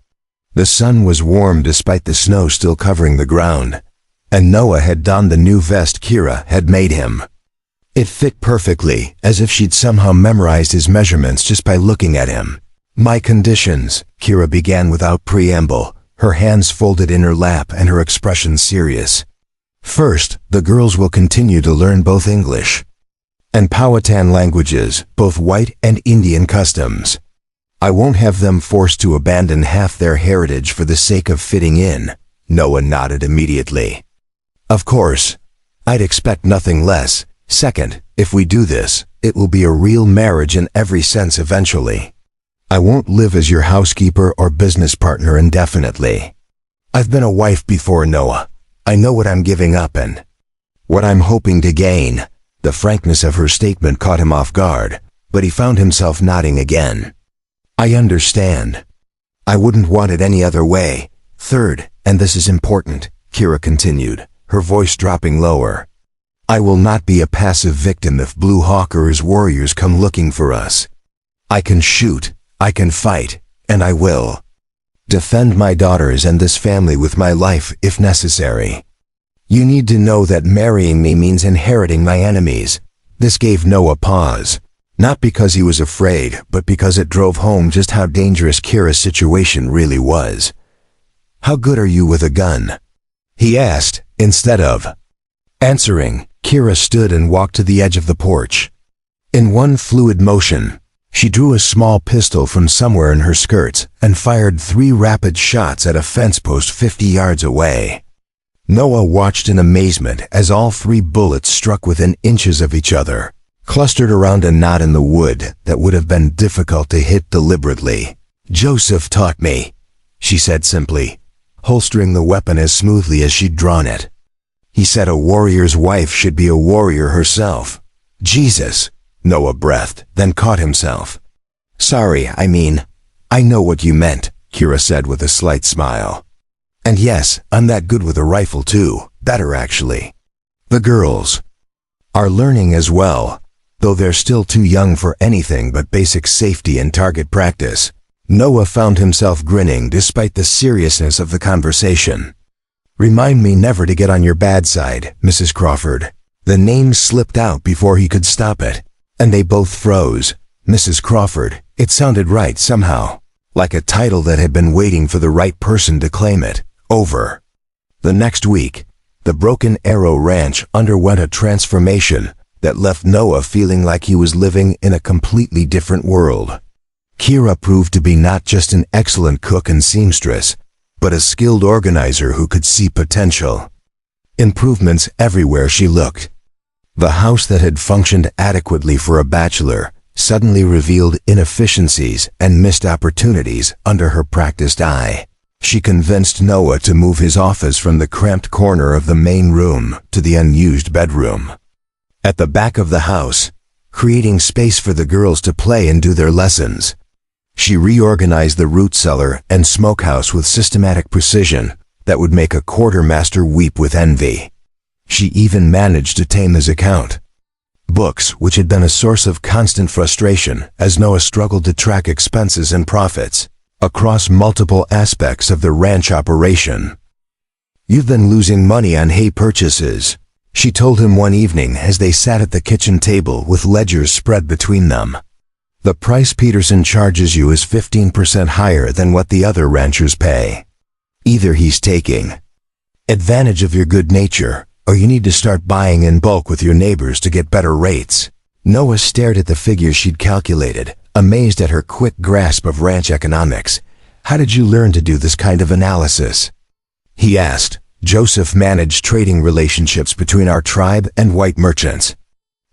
The sun was warm despite the snow still covering the ground, and Noah had donned the new vest Kira had made him. It fit perfectly, as if she'd somehow memorized his measurements just by looking at him. "My conditions," Kira began without preamble, her hands folded in her lap and her expression serious. "First, the girls will continue to learn both English and Powhatan languages, both white and Indian customs. I won't have them forced to abandon half their heritage for the sake of fitting in, Noah nodded immediately. Of course. I'd expect nothing less. Second, if we do this, it will be a real marriage in every sense eventually. I won't live as your housekeeper or business partner indefinitely. I've been a wife before, Noah. I know what I'm giving up and what I'm hoping to gain. The frankness of her statement caught him off guard, but he found himself nodding again. I understand. I wouldn't want it any other way. Third, and this is important, Kira continued, her voice dropping lower. I will not be a passive victim if Blue Hawk or his warriors come looking for us. I can shoot, I can fight, and I will defend my daughters and this family with my life if necessary. You need to know that marrying me means inheriting my enemies. This gave Noah pause, not because he was afraid, but because it drove home just how dangerous Kira's situation really was. How good are you with a gun? He asked, instead of answering. Kira stood and walked to the edge of the porch. In one fluid motion, she drew a small pistol from somewhere in her skirts and fired 3 rapid shots at a fence post 50 yards away. Noah watched in amazement as all 3 bullets struck within inches of each other, clustered around a knot in the wood that would have been difficult to hit deliberately. Joseph taught me, she said simply, holstering the weapon as smoothly as she'd drawn it. He said a warrior's wife should be a warrior herself. Jesus, Noah breathed, then caught himself. Sorry, I know what you meant, Kira said with a slight smile. And yes, I'm that good with a rifle too, better actually. The girls are learning as well, though they're still too young for anything but basic safety and target practice. Noah found himself grinning despite the seriousness of the conversation. Remind me never to get on your bad side, Mrs. Crawford. The name slipped out before he could stop it, and they both froze. Mrs. Crawford, it sounded right somehow, like a title that had been waiting for the right person to claim it. Over. The next week, the Broken Arrow Ranch underwent a transformation that left Noah feeling like he was living in a completely different world. Kira proved to be not just an excellent cook and seamstress, but a skilled organizer who could see potential. Improvements everywhere she looked. The house that had functioned adequately for a bachelor suddenly revealed inefficiencies and missed opportunities under her practiced eye. She convinced Noah to move his office from the cramped corner of the main room to the unused bedroom at the back of the house, creating space for the girls to play and do their lessons. She reorganized the root cellar and smokehouse with systematic precision that would make a quartermaster weep with envy. She even managed to tame his account. Books, which had been a source of constant frustration as Noah struggled to track expenses and profits across multiple aspects of the ranch operation. You've been losing money on hay purchases, she told him one evening as they sat at the kitchen table with ledgers spread between them. The price Peterson charges you is 15% higher than what the other ranchers pay. Either he's taking advantage of your good nature, or you need to start buying in bulk with your neighbors to get better rates. Noah stared at the figures she'd calculated, amazed at her quick grasp of ranch economics. How did you learn to do this kind of analysis? He asked. Joseph managed trading relationships between our tribe and white merchants.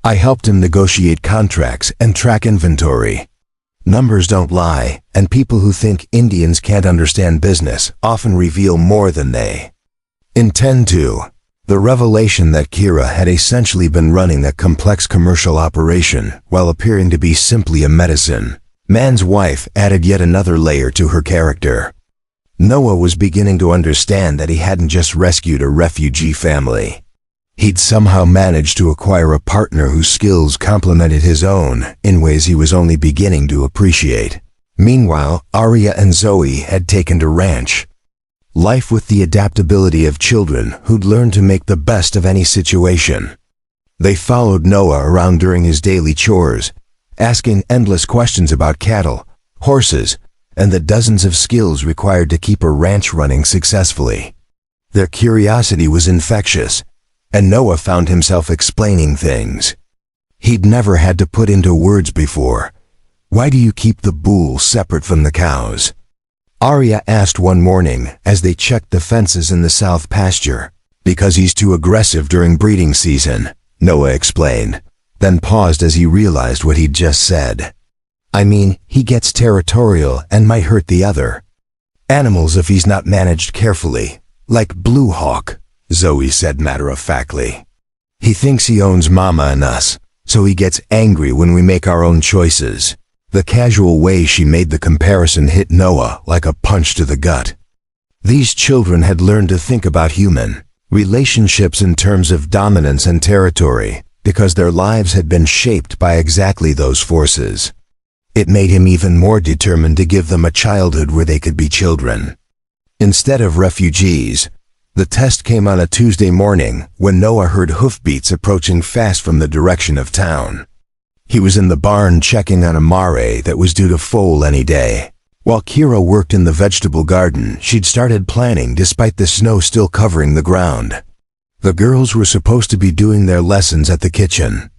I helped him negotiate contracts and track inventory. Numbers don't lie, and people who think Indians can't understand business often reveal more than they intend to. The revelation that Kira had essentially been running a complex commercial operation while appearing to be simply a medicine man's wife added yet another layer to her character. Noah was beginning to understand that he hadn't just rescued a refugee family. He'd somehow managed to acquire a partner whose skills complemented his own in ways he was only beginning to appreciate. Meanwhile, Arya and Zoe had taken to ranch life with the adaptability of children who'd learned to make the best of any situation. They followed Noah around during his daily chores, asking endless questions about cattle, horses, and the dozens of skills required to keep a ranch running successfully. Their curiosity was infectious, and Noah found himself explaining things he'd never had to put into words before, Why do you keep the bull separate from the cows? Arya asked one morning as they checked the fences in the south pasture. Because he's too aggressive during breeding season, Noah explained, then paused as he realized what he'd just said. I mean, he gets territorial and might hurt the other animals if he's not managed carefully, like Blue Hawk, Zoe said matter-of-factly. He thinks he owns Mama and us, so he gets angry when we make our own choices. The casual way she made the comparison hit Noah like a punch to the gut. These children had learned to think about human relationships in terms of dominance and territory, because their lives had been shaped by exactly those forces. It made him even more determined to give them a childhood where they could be children. Instead of refugees, the test came on a Tuesday morning when Noah heard hoofbeats approaching fast from the direction of town. He was in the barn checking on a mare that was due to foal any day. While Kira worked in the vegetable garden, she'd started planning despite the snow still covering the ground. The girls were supposed to be doing their lessons at the kitchen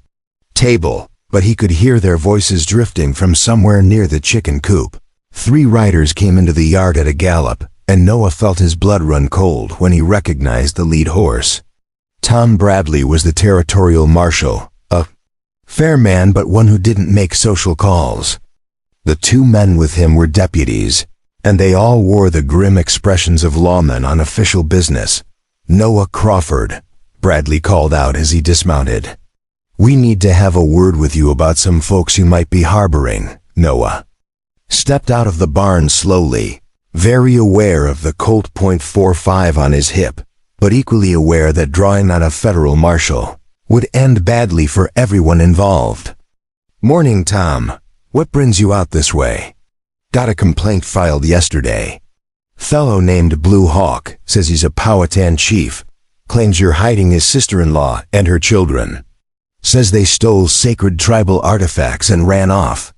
table, but he could hear their voices drifting from somewhere near the chicken coop. 3 riders came into the yard at a gallop, and Noah felt his blood run cold when he recognized the lead horse. Tom Bradley was the territorial marshal, a fair man but one who didn't make social calls. The 2 men with him were deputies, and they all wore the grim expressions of lawmen on official business. Noah Crawford, Bradley called out as he dismounted. We need to have a word with you about some folks you might be harboring. Noah stepped out of the barn slowly, very aware of the Colt .45 on his hip, but equally aware that drawing on a federal marshal would end badly for everyone involved. Morning, Tom. What brings you out this way? Got a complaint filed yesterday. Fellow named Blue Hawk says he's a Powhatan chief, claims you're hiding his sister-in-law and her children. Says they stole sacred tribal artifacts and ran off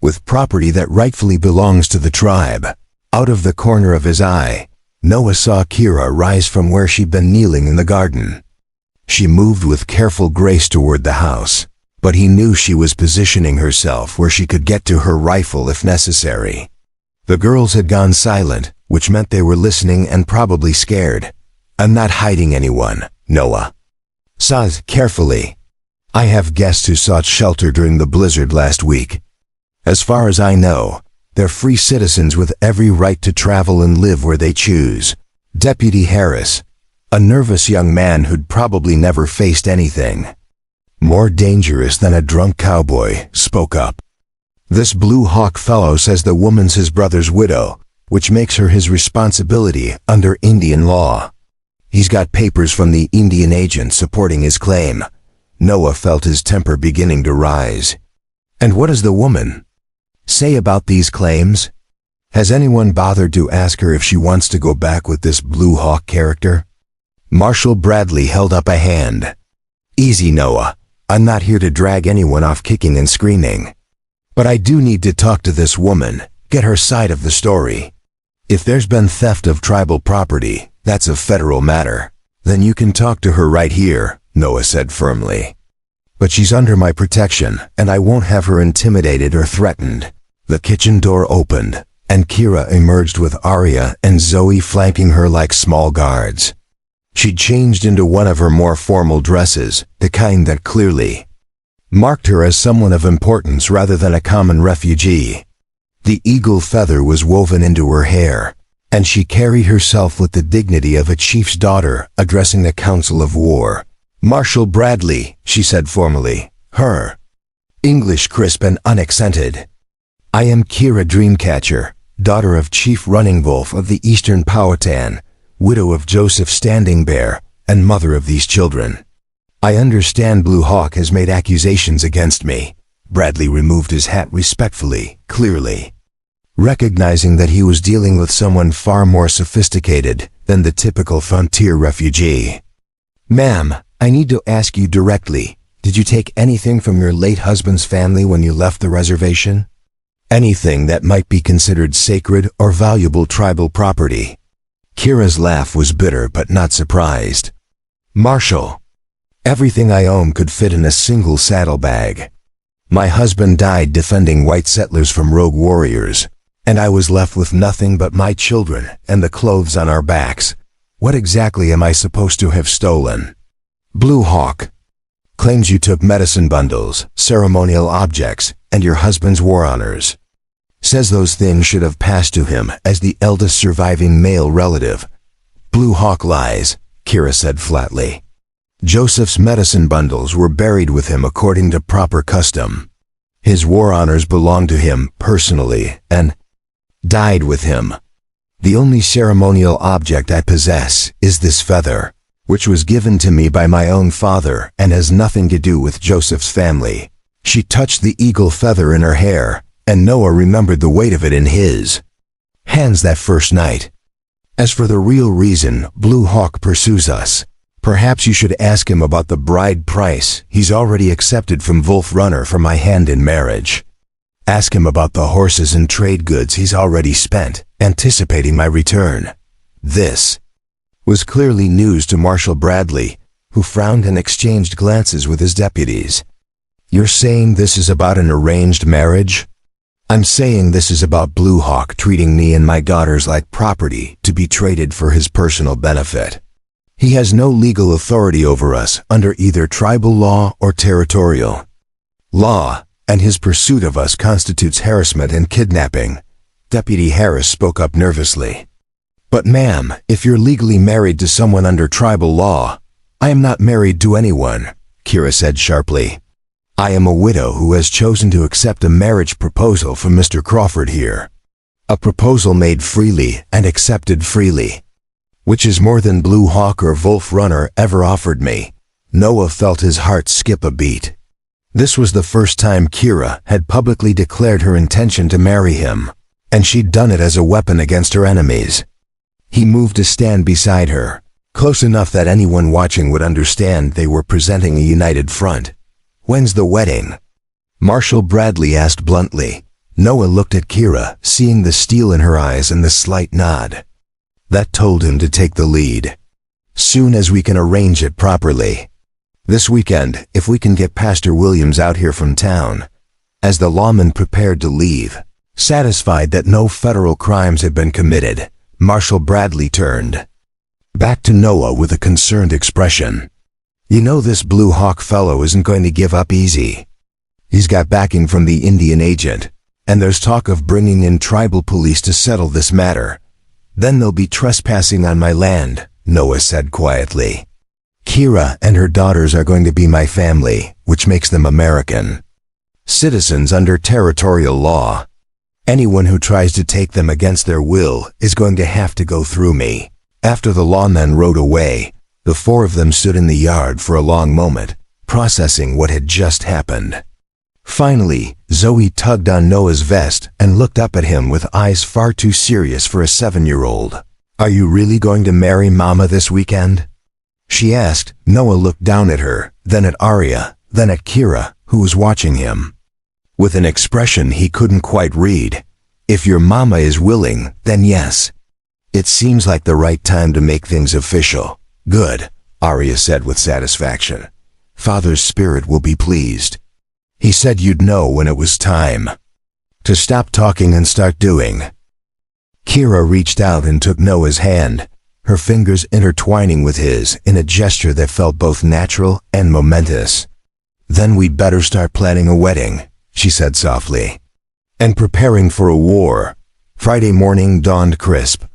with property that rightfully belongs to the tribe. Out of the corner of his eye, Noah saw Kira rise from where she'd been kneeling in the garden. She moved with careful grace toward the house, but he knew she was positioning herself where she could get to her rifle if necessary. The girls had gone silent, which meant they were listening and probably scared. I'm not hiding anyone, Noah said carefully. I have guests who sought shelter during the blizzard last week. As far as I know, they're free citizens with every right to travel and live where they choose. Deputy Harris, a nervous young man who'd probably never faced anything more dangerous than a drunk cowboy, spoke up. This Blue Hawk fellow says the woman's his brother's widow, which makes her his responsibility under Indian law. He's got papers from the Indian agent supporting his claim. Noah felt his temper beginning to rise. And what does the woman say about these claims? Has anyone bothered to ask her if she wants to go back with this Blue Hawk character? Marshal Bradley held up a hand. Easy, Noah. I'm not here to drag anyone off kicking and screaming. But I do need to talk to this woman, get her side of the story. If there's been theft of tribal property, that's a federal matter. Then you can talk to her right here, Noah said firmly. But she's under my protection, and I won't have her intimidated or threatened. The kitchen door opened, and Kira emerged with Arya and Zoe flanking her like small guards. She'd changed into one of her more formal dresses, the kind that clearly marked her as someone of importance rather than a common refugee. The eagle feather was woven into her hair, and she carried herself with the dignity of a chief's daughter addressing the council of war. Marshal Bradley, she said formally, her English crisp and unaccented. I am Kira Dreamcatcher, daughter of Chief Running Wolf of the Eastern Powhatan, widow of Joseph Standing Bear, and mother of these children. I understand Blue Hawk has made accusations against me. Bradley removed his hat respectfully, clearly recognizing that he was dealing with someone far more sophisticated than the typical frontier refugee. Ma'am, I need to ask you directly, did you take anything from your late husband's family when you left the reservation? Anything that might be considered sacred or valuable tribal property? Kira's laugh was bitter but not surprised. Marshal, everything I own could fit in a single saddlebag. My husband died defending white settlers from rogue warriors, and I was left with nothing but my children and the clothes on our backs. What exactly am I supposed to have stolen? Blue Hawk claims you took medicine bundles, ceremonial objects, and your husband's war honors. Says those things should have passed to him as the eldest surviving male relative. Blue Hawk lies, Kira said flatly. Joseph's medicine bundles were buried with him according to proper custom. His war honors belonged to him personally and died with him. The only ceremonial object I possess is this feather, which was given to me by my own father and has nothing to do with Joseph's family. She touched the eagle feather in her hair, and Noah remembered the weight of it in his hands that first night. As for the real reason Blue Hawk pursues us, perhaps you should ask him about the bride price he's already accepted from Wolf Runner for my hand in marriage. Ask him about the horses and trade goods he's already spent, anticipating my return. This was clearly news to Marshal Bradley, who frowned and exchanged glances with his deputies. You're saying this is about an arranged marriage? I'm saying this is about Blue Hawk treating me and my daughters like property to be traded for his personal benefit. He has no legal authority over us under either tribal law or territorial law, and his pursuit of us constitutes harassment and kidnapping. Deputy Harris spoke up nervously. But ma'am, if you're legally married to someone under tribal law, I am not married to anyone, Kira said sharply. I am a widow who has chosen to accept a marriage proposal from Mr. Crawford here. A proposal made freely and accepted freely, which is more than Blue Hawk or Wolf Runner ever offered me. Noah felt his heart skip a beat. This was the first time Kira had publicly declared her intention to marry him, and she'd done it as a weapon against her enemies. He moved to stand beside her, close enough that anyone watching would understand they were presenting a united front. When's the wedding? Marshal Bradley asked bluntly. Noah looked at Kira, seeing the steel in her eyes and the slight nod. That told him to take the lead. Soon as we can arrange it properly. This weekend, if we can get Pastor Williams out here from town. As the lawman prepared to leave, satisfied that no federal crimes had been committed, Marshal Bradley turned back to Noah with a concerned expression. You know this Blue Hawk fellow isn't going to give up easy. He's got backing from the Indian agent, and there's talk of bringing in tribal police to settle this matter. Then they'll be trespassing on my land, Noah said quietly. Kira and her daughters are going to be my family, which makes them American citizens under territorial law. Anyone who tries to take them against their will is going to have to go through me. After the lawmen rode away, the four of them stood in the yard for a long moment, processing what had just happened. Finally, Zoe tugged on Noah's vest and looked up at him with eyes far too serious for a 7-year-old. Are you really going to marry Mama this weekend? She asked. Noah looked down at her, then at Arya, then at Kira, who was watching him, with an expression he couldn't quite read. If your mama is willing, then yes. It seems like the right time to make things official. Good, Arya said with satisfaction. Father's spirit will be pleased. He said you'd know when it was time to stop talking and start doing. Kira reached out and took Noah's hand, her fingers intertwining with his in a gesture that felt both natural and momentous. Then we'd better start planning a wedding, she said softly, and preparing for a war. Friday morning dawned crisp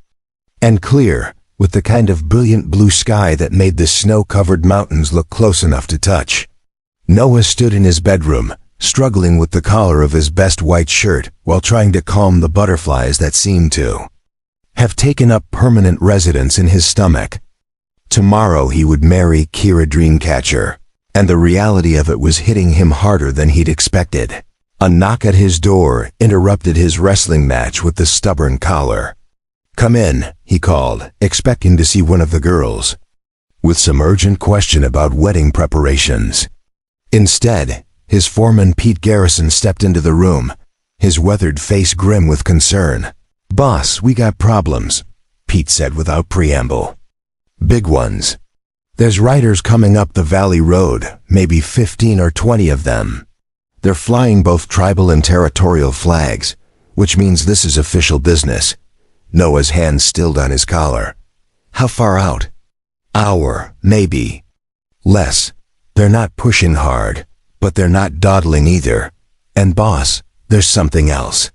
and clear, with the kind of brilliant blue sky that made the snow-covered mountains look close enough to touch. Noah stood in his bedroom, struggling with the collar of his best white shirt while trying to calm the butterflies that seemed to have taken up permanent residence in his stomach. Tomorrow he would marry Kira Dreamcatcher, and the reality of it was hitting him harder than he'd expected. A knock at his door interrupted his wrestling match with the stubborn collar. Come in, he called, expecting to see one of the girls, with some urgent question about wedding preparations. Instead, his foreman Pete Garrison stepped into the room, his weathered face grim with concern. Boss, we got problems, Pete said without preamble. Big ones. There's riders coming up the valley road, maybe 15 or 20 of them. They're flying both tribal and territorial flags, which means this is official business. Noah's hand stilled on his collar. How far out? Hour, maybe. Less. They're not pushing hard, but they're not dawdling either. And boss, there's something else.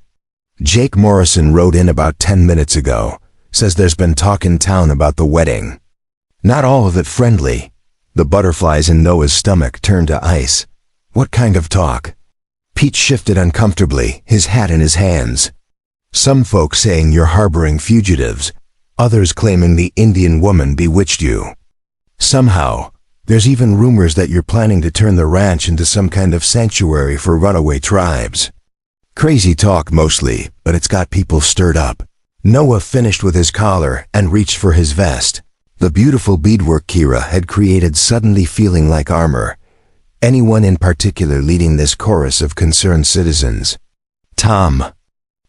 Jake Morrison wrote in about 10 minutes ago. Says there's been talk in town about the wedding. Not all of it friendly. The butterflies in Noah's stomach turned to ice. What kind of talk? Pete shifted uncomfortably, his hat in his hands. Some folks saying you're harboring fugitives, others claiming the Indian woman bewitched you. Somehow, there's even rumors that you're planning to turn the ranch into some kind of sanctuary for runaway tribes. Crazy talk mostly, but it's got people stirred up. Noah finished with his collar and reached for his vest. The beautiful beadwork Kira had created suddenly feeling like armor. Anyone in particular leading this chorus of concerned citizens? Tom,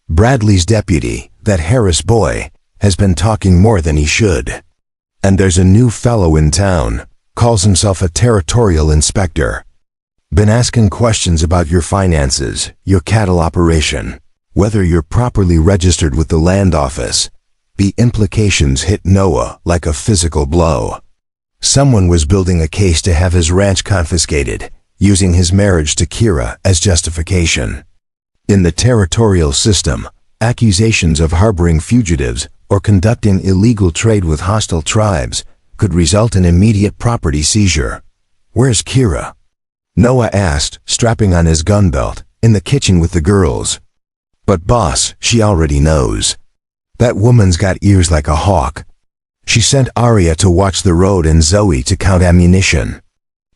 Bradley's deputy, that Harris boy, has been talking more than he should. And there's a new fellow in town, calls himself a territorial inspector. Been asking questions about your finances, your cattle operation, whether you're properly registered with the land office. The implications hit Noah like a physical blow. Someone was building a case to have his ranch confiscated, using his marriage to Kira as justification. In the territorial system, accusations of harboring fugitives or conducting illegal trade with hostile tribes could result in immediate property seizure. Where's Kira? Noah asked, strapping on his gun belt, in the kitchen with the girls. But boss, she already knows. That woman's got ears like a hawk. She sent Arya to watch the road and Zoe to count ammunition.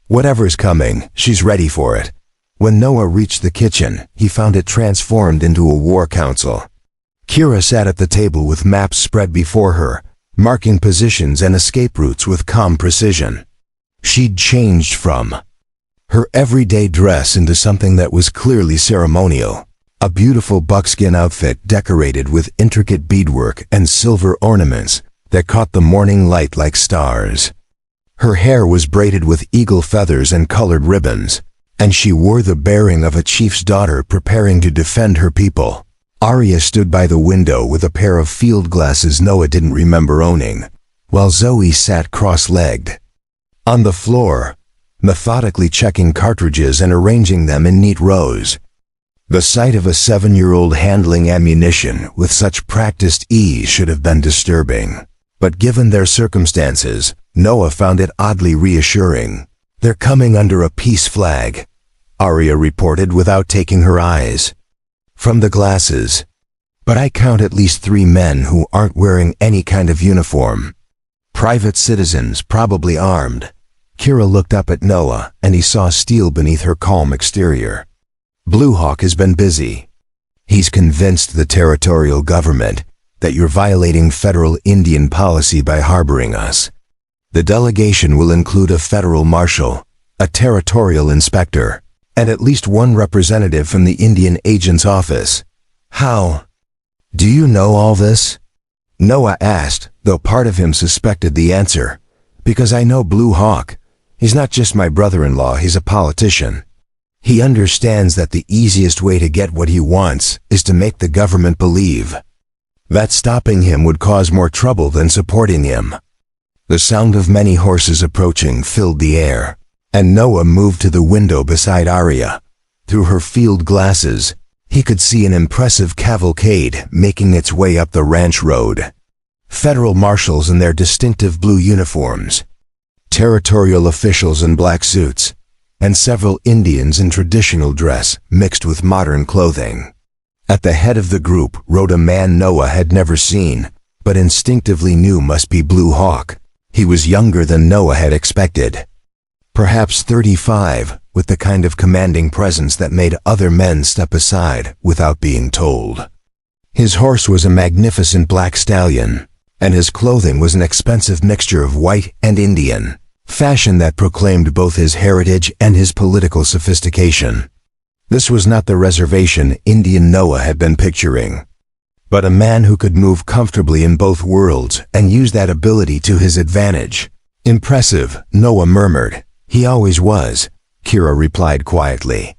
Whatever's coming, she's ready for it. When Noah reached the kitchen, he found it transformed into a war council. Kira sat at the table with maps spread before her, marking positions and escape routes with calm precision. She'd changed from her everyday dress into something that was clearly ceremonial. A beautiful buckskin outfit decorated with intricate beadwork and silver ornaments that caught the morning light like stars. Her hair was braided with eagle feathers and colored ribbons, and she wore the bearing of a chief's daughter preparing to defend her people. Arya stood by the window with a pair of field glasses Noah didn't remember owning, while Zoe sat cross-legged. On the floor, methodically checking cartridges and arranging them in neat rows. The sight of a 7-year-old handling ammunition with such practiced ease should have been disturbing. But given their circumstances, Noah found it oddly reassuring. They're coming under a peace flag, Arya reported without taking her eyes from the glasses. But I count at least 3 men who aren't wearing any kind of uniform. Private citizens, probably armed. Kira looked up at Noah, and he saw steel beneath her calm exterior. Blue Hawk has been busy. He's convinced the territorial government that you're violating federal Indian policy by harboring us. The delegation will include a federal marshal, a territorial inspector, and at least 1 representative from the Indian agent's office. How? Do you know all this? Noah asked, though part of him suspected the answer. Because I know Blue Hawk. He's not just my brother-in-law, he's a politician. He understands that the easiest way to get what he wants is to make the government believe that stopping him would cause more trouble than supporting him. The sound of many horses approaching filled the air, and Noah moved to the window beside Arya. Through her field glasses, he could see an impressive cavalcade making its way up the ranch road. Federal marshals in their distinctive blue uniforms, territorial officials in black suits, and several Indians in traditional dress mixed with modern clothing. At the head of the group rode a man Noah had never seen, but instinctively knew must be Blue Hawk. He was younger than Noah had expected. Perhaps 35, with the kind of commanding presence that made other men step aside without being told. His horse was a magnificent black stallion, and his clothing was an expensive mixture of white and Indian, fashion that proclaimed both his heritage and his political sophistication. This was not the reservation Indian Noah had been picturing, but a man who could move comfortably in both worlds and use that ability to his advantage. Impressive, Noah murmured. He always was, Kira replied quietly.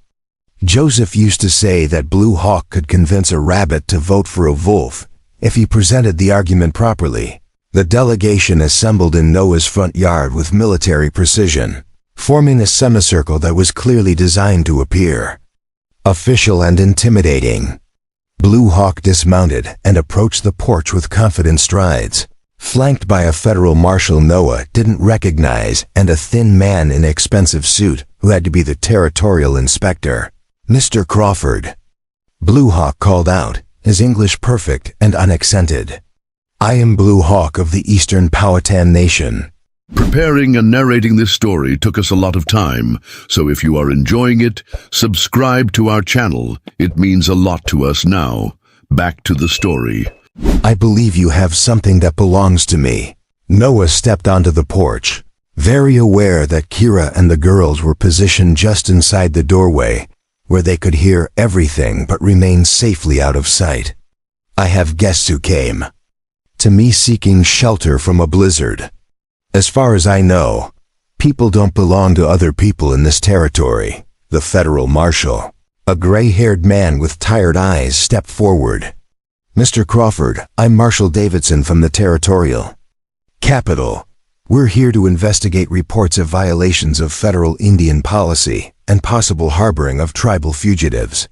Joseph used to say that Blue Hawk could convince a rabbit to vote for a wolf if he presented the argument properly. The delegation assembled in Noah's front yard with military precision, forming a semicircle that was clearly designed to appear official and intimidating. Blue Hawk dismounted and approached the porch with confident strides, flanked by a federal marshal Noah didn't recognize and a thin man in an expensive suit who had to be the territorial inspector. "Mr. Crawford," Blue Hawk called out, his English perfect and unaccented. "I am Blue Hawk of the Eastern Powhatan Nation." Preparing and narrating this story took us a lot of time, so if you are enjoying it, subscribe to our channel. It means a lot to us now. Back to the story. "I believe you have something that belongs to me." Noah stepped onto the porch, very aware that Kira and the girls were positioned just inside the doorway, where they could hear everything but remain safely out of sight. "I have guests who came to me seeking shelter from a blizzard. As far as I know, people don't belong to other people in this territory." The federal marshal, a gray-haired man with tired eyes, stepped forward. "Mr. Crawford, I'm Marshal Davidson from the Territorial Capital. We're here to investigate reports of violations of federal Indian policy and possible harboring of tribal fugitives.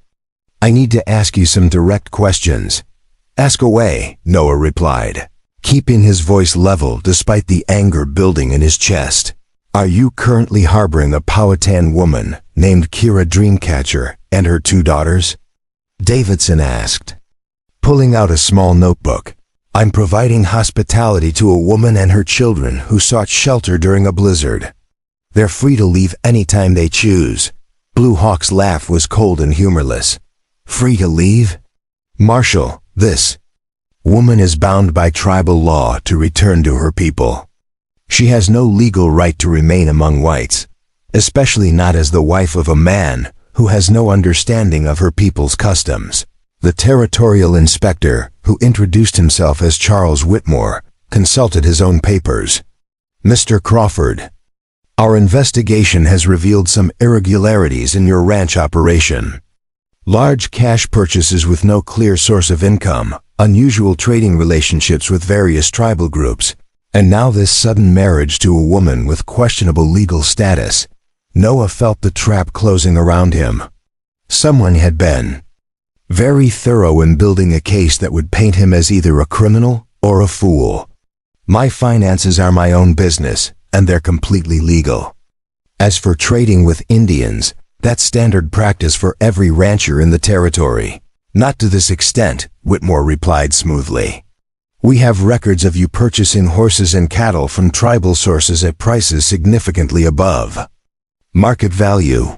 I need to ask you some direct questions." "Ask away," Noah replied, keeping his voice level despite the anger building in his chest. "Are you currently harboring a Powhatan woman named Kira Dreamcatcher and her 2 daughters?" Davidson asked, pulling out a small notebook. "I'm providing hospitality to a woman and her children who sought shelter during a blizzard. They're free to leave anytime they choose." Blue Hawk's laugh was cold and humorless. "Free to leave? Marshal, this woman is bound by tribal law to return to her people. She has no legal right to remain among whites, especially not as the wife of a man who has no understanding of her people's customs." The territorial inspector, who introduced himself as Charles Whitmore, consulted his own papers. "Mr. Crawford, our investigation has revealed some irregularities in your ranch operation. Large cash purchases with no clear source of income, unusual trading relationships with various tribal groups, and now this sudden marriage to a woman with questionable legal status." Noah felt the trap closing around him. Someone had been very thorough in building a case that would paint him as either a criminal or a fool. "My finances are my own business, and they're completely legal. As for trading with Indians, that's standard practice for every rancher in the territory." "Not to this extent," Whitmore replied smoothly. "We have records of you purchasing horses and cattle from tribal sources at prices significantly above market value.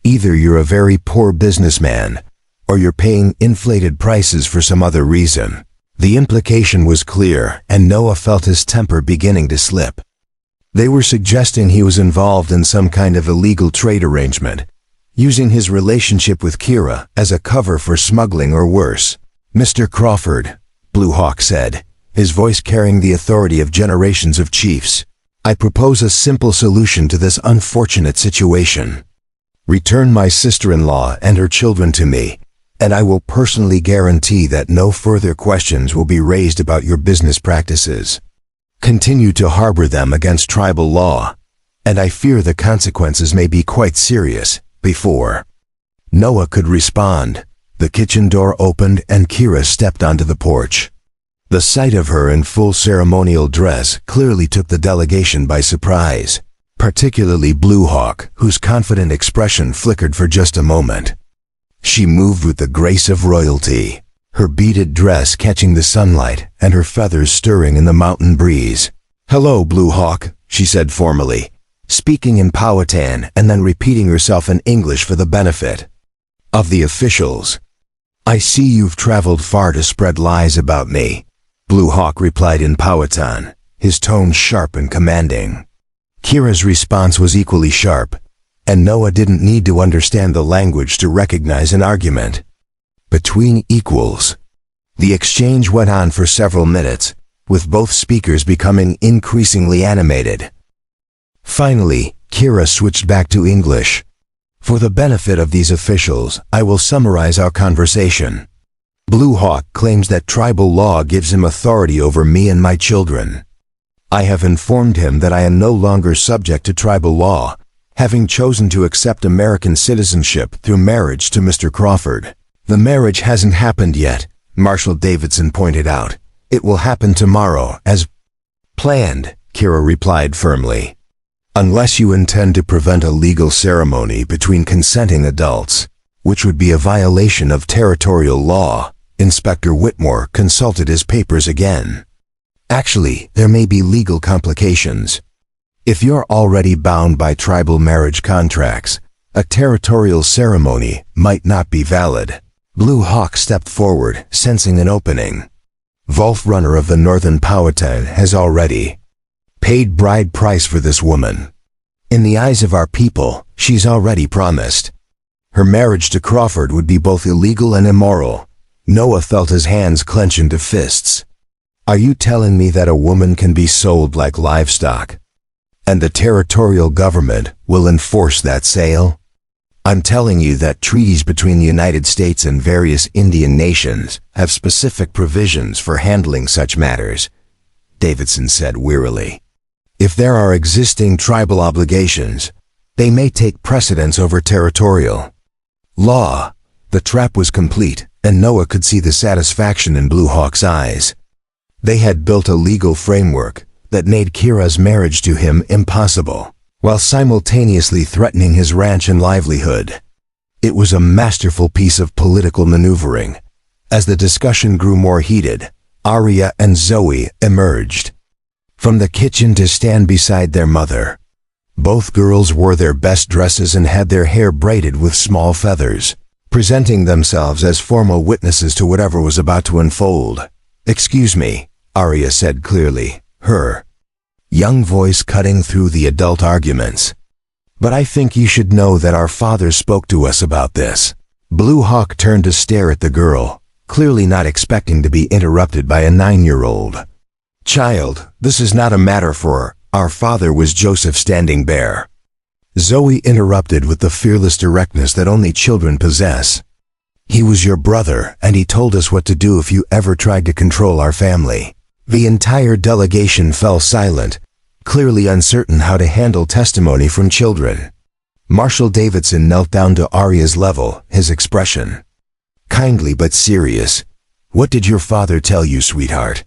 Either you're a very poor businessman, or you're paying inflated prices for some other reason." The implication was clear, and Noah felt his temper beginning to slip. They were suggesting he was involved in some kind of illegal trade arrangement, using his relationship with Kira as a cover for smuggling or worse. "Mr. Crawford," Blue Hawk said, his voice carrying the authority of generations of chiefs, "I propose a simple solution to this unfortunate situation. Return my sister-in-law and her children to me, and I will personally guarantee that no further questions will be raised about your business practices. Continue to harbor them against tribal law, and I fear the consequences may be quite serious." Before Noah could respond, the kitchen door opened and Kira stepped onto the porch. The sight of her in full ceremonial dress clearly took the delegation by surprise, particularly Blue Hawk, whose confident expression flickered for just a moment. She moved with the grace of royalty, her beaded dress catching the sunlight and her feathers stirring in the mountain breeze. "Hello, Blue Hawk," she said formally, speaking in Powhatan and then repeating herself in English for the benefit of the officials. "I see you've traveled far to spread lies about me," Blue Hawk replied in Powhatan, his tone sharp and commanding. Kira's response was equally sharp, and Noah didn't need to understand the language to recognize an argument between equals. The exchange went on for several minutes, with both speakers becoming increasingly animated. Finally, Kira switched back to English. For the benefit of these officials, I will summarize our conversation. Blue Hawk claims that tribal law gives him authority over me and my children. I have informed him that I am no longer subject to tribal law, having chosen to accept American citizenship through marriage to Mr. Crawford. The marriage hasn't happened yet, Marshal Davidson pointed out. It will happen tomorrow, as planned, Kira replied firmly. Unless you intend to prevent a legal ceremony between consenting adults, which would be a violation of territorial law, Inspector Whitmore consulted his papers again. Actually, there may be legal complications. If you're already bound by tribal marriage contracts, a territorial ceremony might not be valid. Blue Hawk stepped forward, sensing an opening. Wolf Runner of the Northern Powhatan has already paid bride price for this woman. In the eyes of our people, she's already promised. Her marriage to Crawford would be both illegal and immoral. Noah felt his hands clench into fists. Are you telling me that a woman can be sold like livestock, and the territorial government will enforce that sale? I'm telling you that treaties between the United States and various Indian nations have specific provisions for handling such matters, Davidson said wearily. If there are existing tribal obligations, they may take precedence over territorial law. The trap was complete, and Noah could see the satisfaction in Blue Hawk's eyes. They had built a legal framework that made Kira's marriage to him impossible, while simultaneously threatening his ranch and livelihood. It was a masterful piece of political maneuvering. As the discussion grew more heated, Arya and Zoe emerged from the kitchen to stand beside their mother. Both girls wore their best dresses and had their hair braided with small feathers, presenting themselves as formal witnesses to whatever was about to unfold. "Excuse me," Arya said clearly, her young voice cutting through the adult arguments. "But I think you should know that our father spoke to us about this." Blue Hawk turned to stare at the girl, clearly not expecting to be interrupted by a 9-year-old. "Child, this is not a matter for our father," was Joseph Standing Bear. Zoe interrupted with the fearless directness that only children possess. "He was your brother, and he told us what to do if you ever tried to control our family." The entire delegation fell silent, clearly uncertain how to handle testimony from children. Marshal Davidson knelt down to Arya's level, his expression kindly but serious. "What did your father tell you, sweetheart?"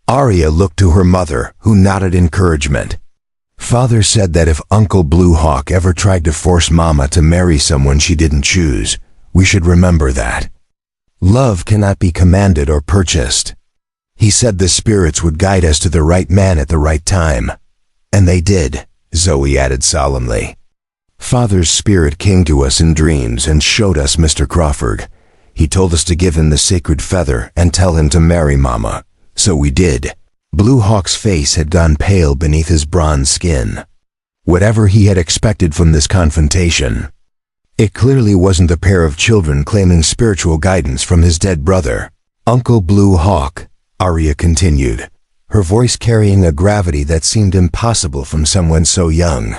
Arya looked to her mother, who nodded encouragement. "Father said that if Uncle Blue Hawk ever tried to force Mama to marry someone she didn't choose, we should remember that love cannot be commanded or purchased. He said the spirits would guide us to the right man at the right time. And they did," Zoe added solemnly. "Father's spirit came to us in dreams and showed us Mr. Crawford. He told us to give him the sacred feather and tell him to marry Mama. So we did." Blue Hawk's face had gone pale beneath his bronze skin. Whatever he had expected from this confrontation, it clearly wasn't a pair of children claiming spiritual guidance from his dead brother. "Uncle Blue Hawk," Arya continued, her voice carrying a gravity that seemed impossible from someone so young.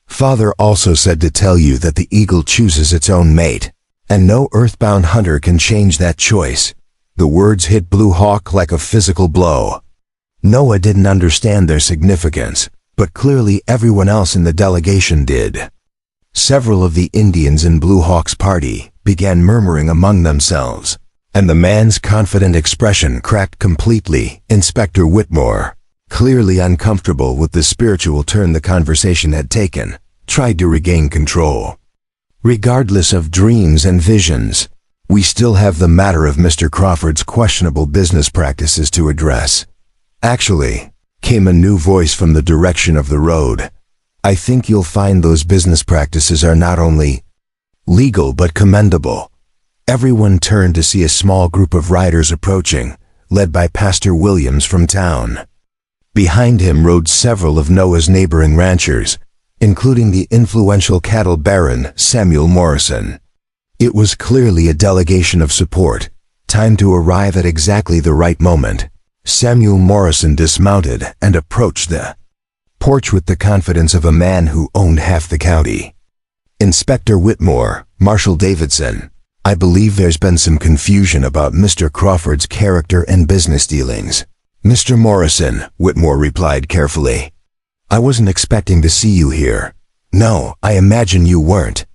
"Father also said to tell you that the eagle chooses its own mate, and no earthbound hunter can change that choice." The words hit Blue Hawk like a physical blow. Noah didn't understand their significance, but clearly everyone else in the delegation did. Several of the Indians in Blue Hawk's party began murmuring among themselves, and the man's confident expression cracked completely. Inspector Whitmore, clearly uncomfortable with the spiritual turn the conversation had taken, tried to regain control. "Regardless of dreams and visions, we still have the matter of Mr. Crawford's questionable business practices to address." "Actually," came a new voice from the direction of the road, "I think you'll find those business practices are not only legal but commendable." Everyone turned to see a small group of riders approaching, led by Pastor Williams from town. Behind him rode several of Noah's neighboring ranchers, including the influential cattle baron Samuel Morrison. It was clearly a delegation of support, timed to arrive at exactly the right moment. Samuel Morrison dismounted and approached the porch with the confidence of a man who owned half the county. Inspector Whitmore, Marshal Davidson. I believe there's been some confusion about Mr. Crawford's character and business dealings. Mr. Morrison, Whitmore replied carefully. I wasn't expecting to see you here. No, I imagine you weren't.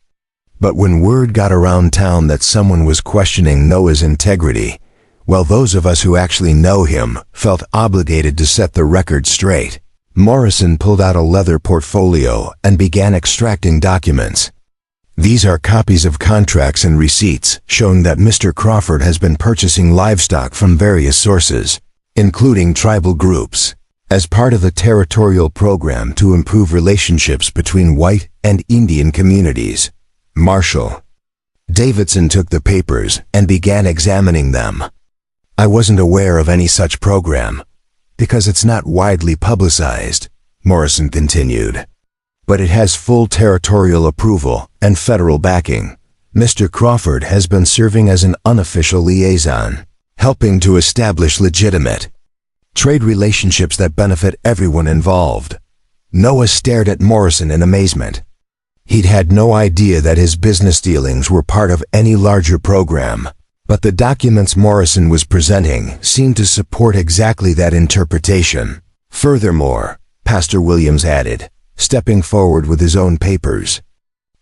But when word got around town that someone was questioning Noah's integrity, well, those of us who actually know him felt obligated to set the record straight. Morrison pulled out a leather portfolio and began extracting documents. These are copies of contracts and receipts showing that Mr. Crawford has been purchasing livestock from various sources, including tribal groups, as part of the territorial program to improve relationships between white and Indian communities. Marshal Davidson took the papers and began examining them. I wasn't aware of any such program, because it's not widely publicized, Morrison continued. But it has full territorial approval and federal backing. Mr. Crawford has been serving as an unofficial liaison, helping to establish legitimate trade relationships that benefit everyone involved. Noah stared at Morrison in amazement. He'd had no idea that his business dealings were part of any larger program, but the documents Morrison was presenting seemed to support exactly that interpretation. Furthermore, Pastor Williams added, stepping forward with his own papers,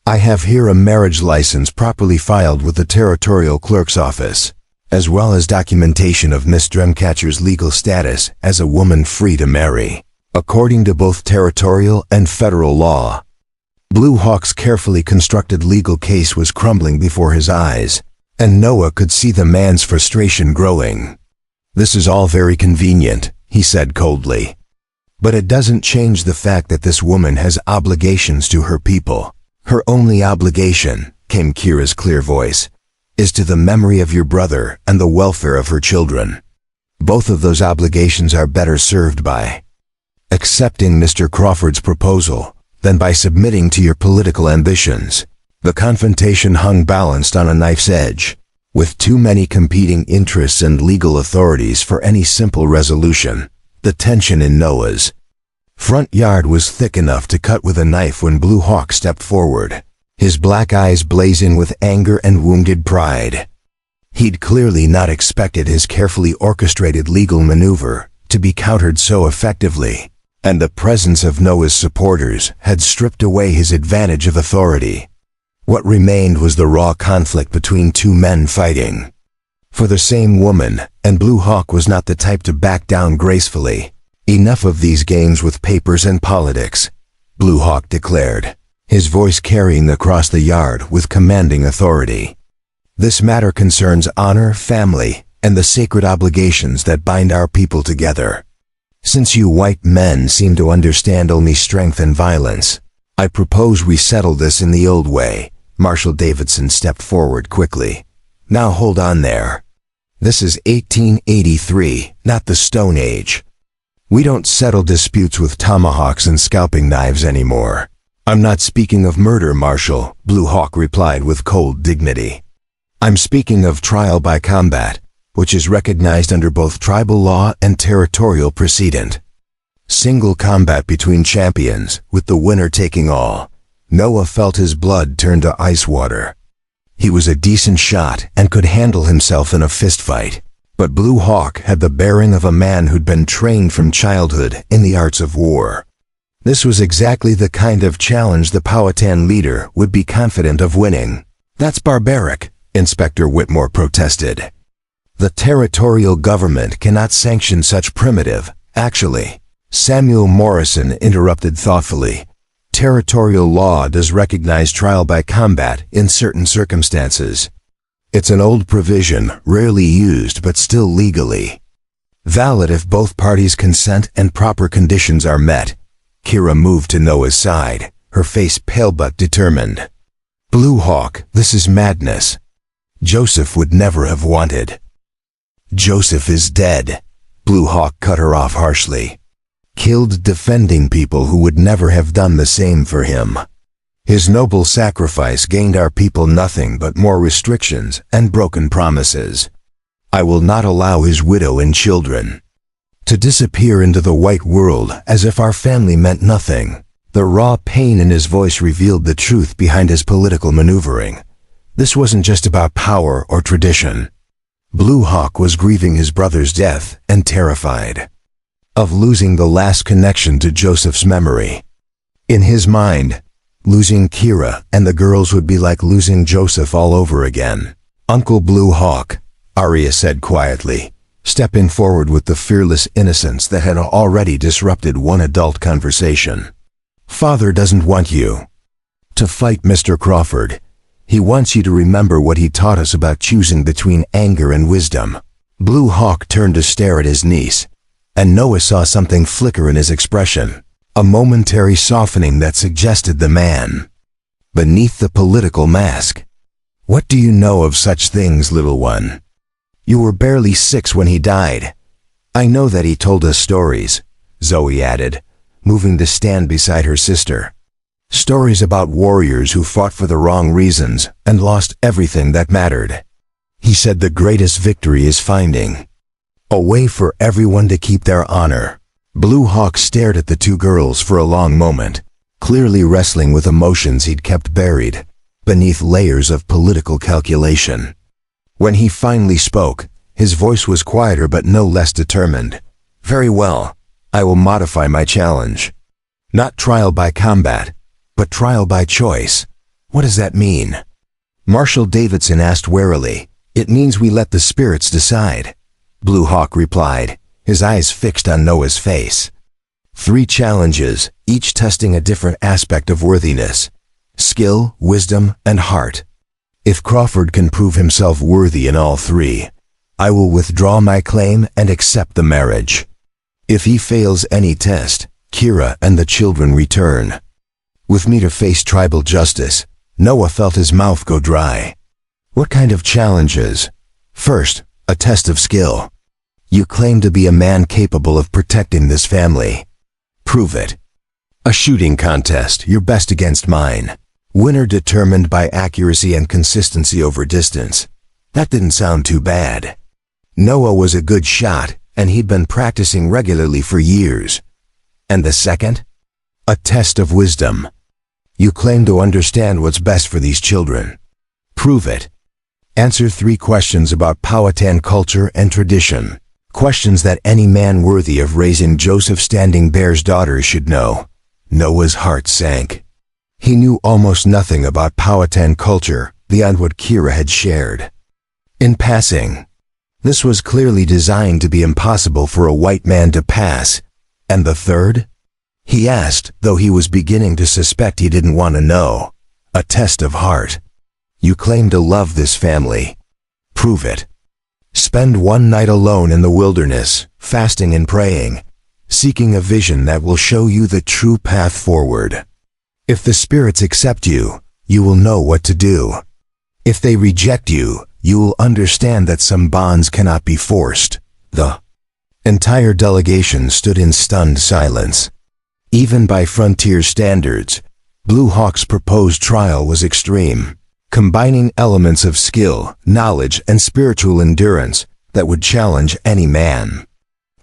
I have here a marriage license properly filed with the Territorial Clerk's Office, as well as documentation of Miss Dremcatcher's legal status as a woman free to marry, according to both territorial and federal law. Blue Hawk's carefully constructed legal case was crumbling before his eyes, and Noah could see the man's frustration growing. This is all very convenient, he said coldly. But it doesn't change the fact that this woman has obligations to her people. Her only obligation, came Kira's clear voice, is to the memory of your brother and the welfare of her children. Both of those obligations are better served by accepting Mr. Crawford's proposal than by submitting to your political ambitions. The confrontation hung balanced on a knife's edge, with too many competing interests and legal authorities for any simple resolution. The tension in Noah's front yard was thick enough to cut with a knife when Blue Hawk stepped forward, his black eyes blazing with anger and wounded pride. He'd clearly not expected his carefully orchestrated legal maneuver to be countered so effectively, and the presence of Noah's supporters had stripped away his advantage of authority. What remained was the raw conflict between two men fighting for the same woman, and Blue Hawk was not the type to back down gracefully. Enough of these games with papers and politics, Blue Hawk declared, his voice carrying across the yard with commanding authority. This matter concerns honor, family, and the sacred obligations that bind our people together. Since you white men seem to understand only strength and violence, I propose we settle this in the old way. Marshal Davidson stepped forward quickly. Now hold on there. This is 1883, not the Stone Age. We don't settle disputes with tomahawks and scalping knives anymore. I'm not speaking of murder, Marshal, Blue Hawk replied with cold dignity. I'm speaking of trial by combat, which is recognized under both tribal law and territorial precedent. Single combat between champions, with the winner taking all. Noah felt his blood turn to ice water. He was a decent shot and could handle himself in a fistfight, but Blue Hawk had the bearing of a man who'd been trained from childhood in the arts of war. This was exactly the kind of challenge the Powhatan leader would be confident of winning. That's barbaric, Inspector Whitmore protested. The territorial government cannot sanction such primitive, actually. Samuel Morrison interrupted thoughtfully. Territorial law does recognize trial by combat in certain circumstances. It's an old provision, rarely used but still legally valid if both parties consent and proper conditions are met. Kira moved to Noah's side, her face pale but determined. Blue Hawk, this is madness. Joseph would never have wanted. Joseph is dead. Blue Hawk cut her off harshly. Killed defending people who would never have done the same for him. His noble sacrifice gained our people nothing but more restrictions and broken promises. I will not allow his widow and children to disappear into the white world as if our family meant nothing. The raw pain in his voice revealed the truth behind his political maneuvering. This wasn't just about power or tradition. Blue Hawk was grieving his brother's death and terrified of losing the last connection to Joseph's memory. In his mind, losing Kira and the girls would be like losing Joseph all over again. "Uncle Blue Hawk," Arya said quietly, stepping forward with the fearless innocence that had already disrupted one adult conversation. "Father doesn't want you to fight Mr. Crawford. He wants you to remember what he taught us about choosing between anger and wisdom." Blue Hawk turned to stare at his niece, and Noah saw something flicker in his expression, a momentary softening that suggested the man beneath the political mask. "What do you know of such things, little one? You were barely 6 when he died." "I know that he told us stories," Zoe added, moving to stand beside her sister. "Stories about warriors who fought for the wrong reasons and lost everything that mattered. He said the greatest victory is finding a way for everyone to keep their honor." Blue Hawk stared at the two girls for a long moment, clearly wrestling with emotions he'd kept buried beneath layers of political calculation. When he finally spoke, his voice was quieter but no less determined. "Very well, I will modify my challenge. Not trial by combat, but trial by choice." "What does that mean?" Marshal Davidson asked warily. "It means we let the spirits decide," Blue Hawk replied, his eyes fixed on Noah's face. 3 challenges, each testing a different aspect of worthiness: skill, wisdom, and heart. If Crawford can prove himself worthy in all 3, I will withdraw my claim and accept the marriage. If he fails any test, Kira and the children return with me to face tribal justice. Noah felt his mouth go dry. "What kind of challenges?" "First, a test of skill. You claim to be a man capable of protecting this family. Prove it. A shooting contest, your best against mine. Winner determined by accuracy and consistency over distance." That didn't sound too bad. Noah was a good shot, and he'd been practicing regularly for years. "And the second? A test of wisdom. You claim to understand what's best for these children. Prove it. Answer 3 questions about Powhatan culture and tradition. Questions that any man worthy of raising Joseph Standing Bear's daughters should know." Noah's heart sank. He knew almost nothing about Powhatan culture beyond what Kira had shared in passing. This was clearly designed to be impossible for a white man to pass. "And the third?" he asked, though he was beginning to suspect he didn't want to know. "A test of heart. You claim to love this family. Prove it. Spend 1 night alone in the wilderness, fasting and praying, seeking a vision that will show you the true path forward. If the spirits accept you, you will know what to do. If they reject you, you will understand that some bonds cannot be forced." The entire delegation stood in stunned silence. Even by frontier standards, Blue Hawk's proposed trial was extreme, combining elements of skill, knowledge, and spiritual endurance that would challenge any man.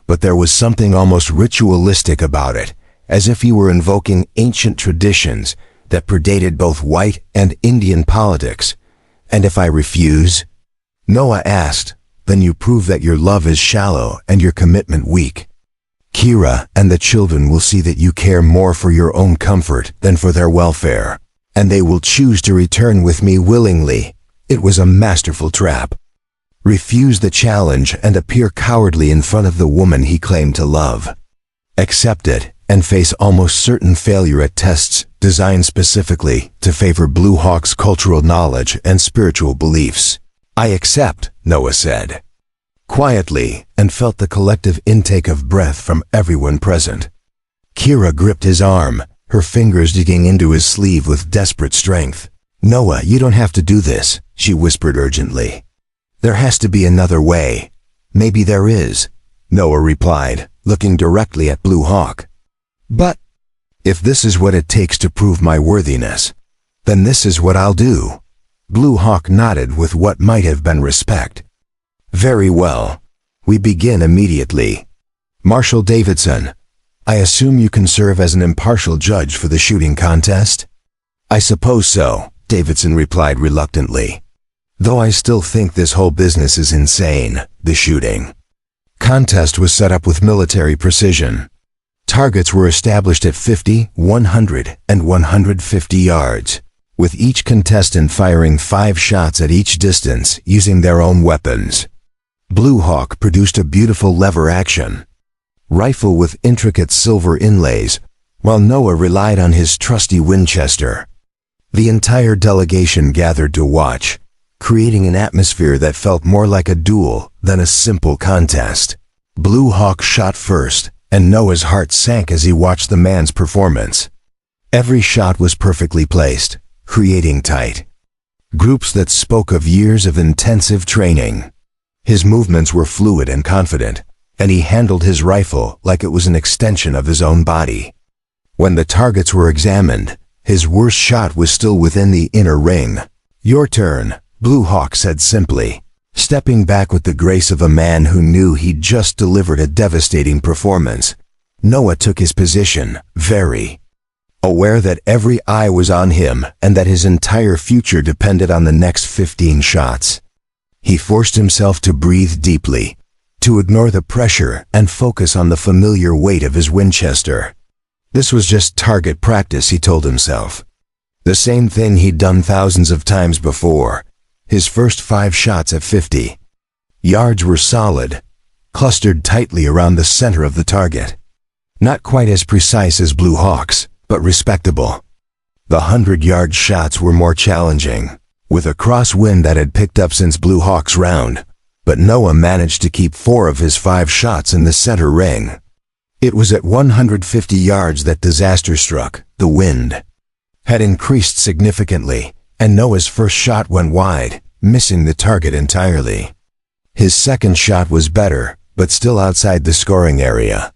But there was something almost ritualistic about it, as if he were invoking ancient traditions that predated both white and Indian politics. "And if I refuse?" Noah asked. "Then you prove that your love is shallow and your commitment weak. Kira and the children will see that you care more for your own comfort than for their welfare, and they will choose to return with me willingly." It was a masterful trap. Refuse the challenge and appear cowardly in front of the woman he claimed to love. Accept it and face almost certain failure at tests designed specifically to favor Blue Hawk's cultural knowledge and spiritual beliefs. "I accept," Noah said quietly, and felt the collective intake of breath from everyone present. Kira gripped his arm, her fingers digging into his sleeve with desperate strength. "Noah, you don't have to do this," she whispered urgently. "There has to be another way." "Maybe there is," Noah replied, looking directly at Blue Hawk. "But if this is what it takes to prove my worthiness, then this is what I'll do." Blue Hawk nodded with what might have been respect. "Very well. We begin immediately. Marshal Davidson, I assume you can serve as an impartial judge for the shooting contest? I suppose so, Davidson replied reluctantly. Though I still think this whole business is insane, the shooting contest was set up with military precision. Targets were established at 50, 100, and 150 yards, with each contestant firing 5 shots at each distance using their own weapons. Blue Hawk produced a beautiful lever-action rifle with intricate silver inlays, while Noah relied on his trusty Winchester. The entire delegation gathered to watch, creating an atmosphere that felt more like a duel than a simple contest. Blue Hawk shot first, and Noah's heart sank as he watched the man's performance. Every shot was perfectly placed, creating tight groups that spoke of years of intensive training. His movements were fluid and confident, and he handled his rifle like it was an extension of his own body. When the targets were examined, his worst shot was still within the inner ring. "Your turn," Blue Hawk said simply, stepping back with the grace of a man who knew he'd just delivered a devastating performance. Noah took his position, very aware that every eye was on him and that his entire future depended on the next 15 shots. He forced himself to breathe deeply, to ignore the pressure and focus on the familiar weight of his Winchester. This was just target practice, he told himself. The same thing he'd done thousands of times before. His first 5 shots at 50 yards were solid, clustered tightly around the center of the target. Not quite as precise as Blue Hawk's, but respectable. The 100-yard shots were more challenging, with a crosswind that had picked up since Blue Hawk's round, but Noah managed to keep 4 of his 5 shots in the center ring. It was at 150 yards that disaster struck. The wind had increased significantly, and Noah's first shot went wide, missing the target entirely. His second shot was better, but still outside the scoring area.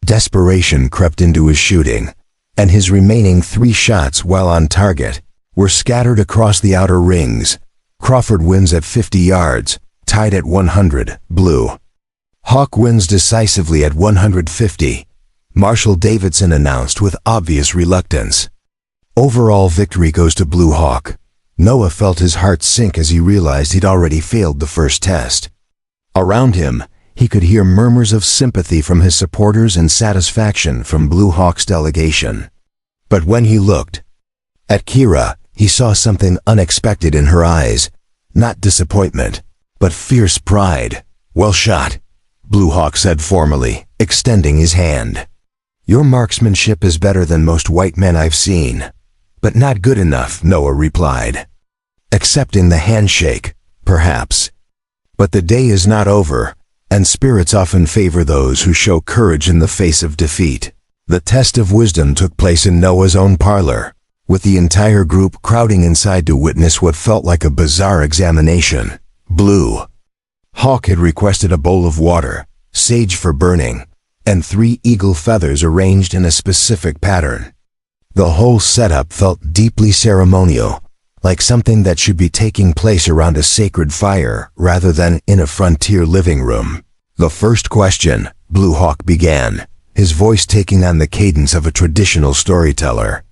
Desperation crept into his shooting, and his remaining 3 shots, while on target, were scattered across the outer rings. Crawford wins at 50 yards, tied at 100, Blue Hawk wins decisively at 150, Marshal Davidson announced with obvious reluctance. Overall victory goes to Blue Hawk. Noah felt his heart sink as he realized he'd already failed the first test. Around him, he could hear murmurs of sympathy from his supporters and satisfaction from Blue Hawk's delegation. But when he looked at Kira, he saw something unexpected in her eyes. Not disappointment, but fierce pride. "Well shot," Blue Hawk said formally, extending his hand. "Your marksmanship is better than most white men I've seen." "But not good enough," Noah replied, accepting the handshake, perhaps. But the day is not over, and spirits often favor those who show courage in the face of defeat. The test of wisdom took place in Noah's own parlor, with the entire group crowding inside to witness what felt like a bizarre examination. Blue Hawk had requested a bowl of water, sage for burning, and 3 eagle feathers arranged in a specific pattern. The whole setup felt deeply ceremonial, like something that should be taking place around a sacred fire rather than in a frontier living room. "The first question," Blue Hawk began, his voice taking on the cadence of a traditional storyteller.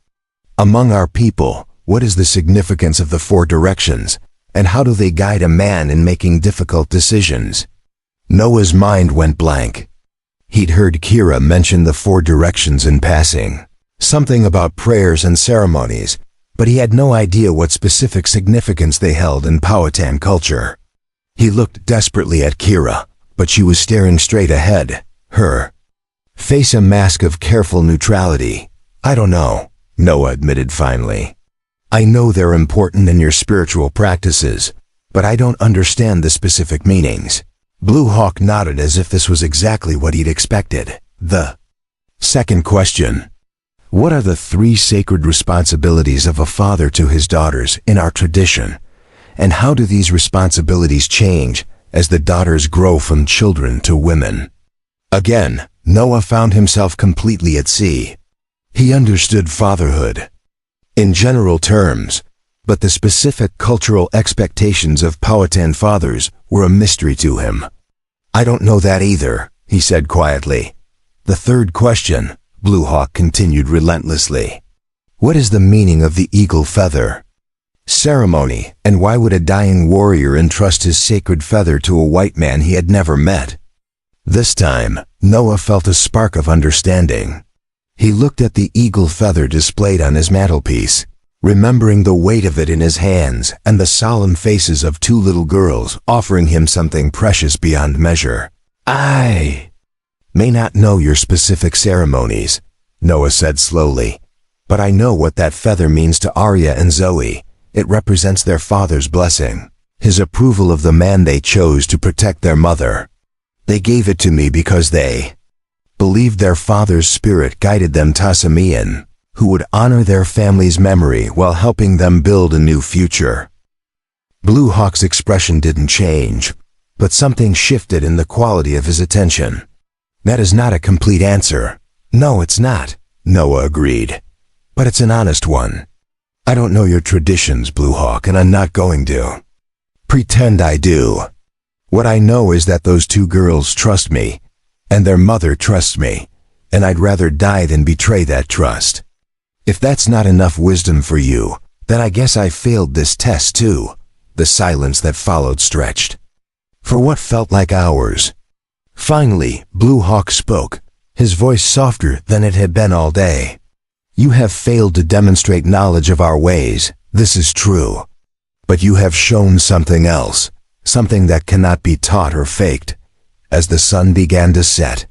"Among our people, what is the significance of the 4 directions, and how do they guide a man in making difficult decisions?" Noah's mind went blank. He'd heard Kira mention the 4 directions in passing, something about prayers and ceremonies, but he had no idea what specific significance they held in Powhatan culture. He looked desperately at Kira, but she was staring straight ahead, her face a mask of careful neutrality. "I don't know," Noah admitted finally. "I know they're important in your spiritual practices, but I don't understand the specific meanings." Blue Hawk nodded as if this was exactly what he'd expected. The second question: "What are the 3 sacred responsibilities of a father to his daughters in our tradition, and how do these responsibilities change as the daughters grow from children to women?" Again, Noah found himself completely at sea. He understood fatherhood in general terms, but the specific cultural expectations of Powhatan fathers were a mystery to him. "I don't know that either," he said quietly. The third question, Blue Hawk continued relentlessly. What is the meaning of the eagle feather? Ceremony, and why would a dying warrior entrust his sacred feather to a white man he had never met? This time, Noah felt a spark of understanding. He looked at the eagle feather displayed on his mantelpiece, remembering the weight of it in his hands and the solemn faces of two little girls offering him something precious beyond measure. I may not know your specific ceremonies, Noah said slowly, but I know what that feather means to Arya and Zoe. It represents their father's blessing, his approval of the man they chose to protect their mother. They gave it to me because they believed their father's spirit guided them to Tasamian, who would honor their family's memory while helping them build a new future. Blue Hawk's expression didn't change, but something shifted in the quality of his attention. That is not a complete answer. No, it's not, Noah agreed. But it's an honest one. I don't know your traditions, Blue Hawk, and I'm not going to pretend I do. What I know is that those two girls trust me, and their mother trusts me, and I'd rather die than betray that trust. If that's not enough wisdom for you, then I guess I failed this test too. The silence that followed stretched for what felt like hours. Finally, Blue Hawk spoke, his voice softer than it had been all day. You have failed to demonstrate knowledge of our ways, this is true. But you have shown something else, something that cannot be taught or faked. As the sun began to set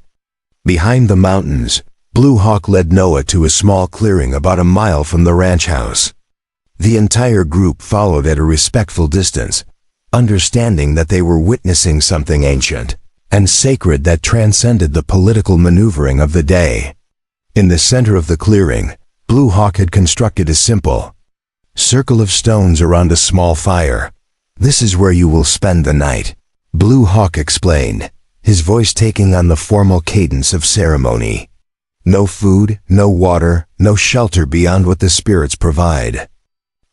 behind the mountains, Blue Hawk led Noah to a small clearing about a mile from the ranch house. The entire group followed at a respectful distance, understanding that they were witnessing something ancient and sacred that transcended the political maneuvering of the day. In the center of the clearing, Blue Hawk had constructed a simple circle of stones around a small fire. This is where you will spend the night, Blue Hawk explained, his voice taking on the formal cadence of ceremony. No food, no water, no shelter beyond what the spirits provide.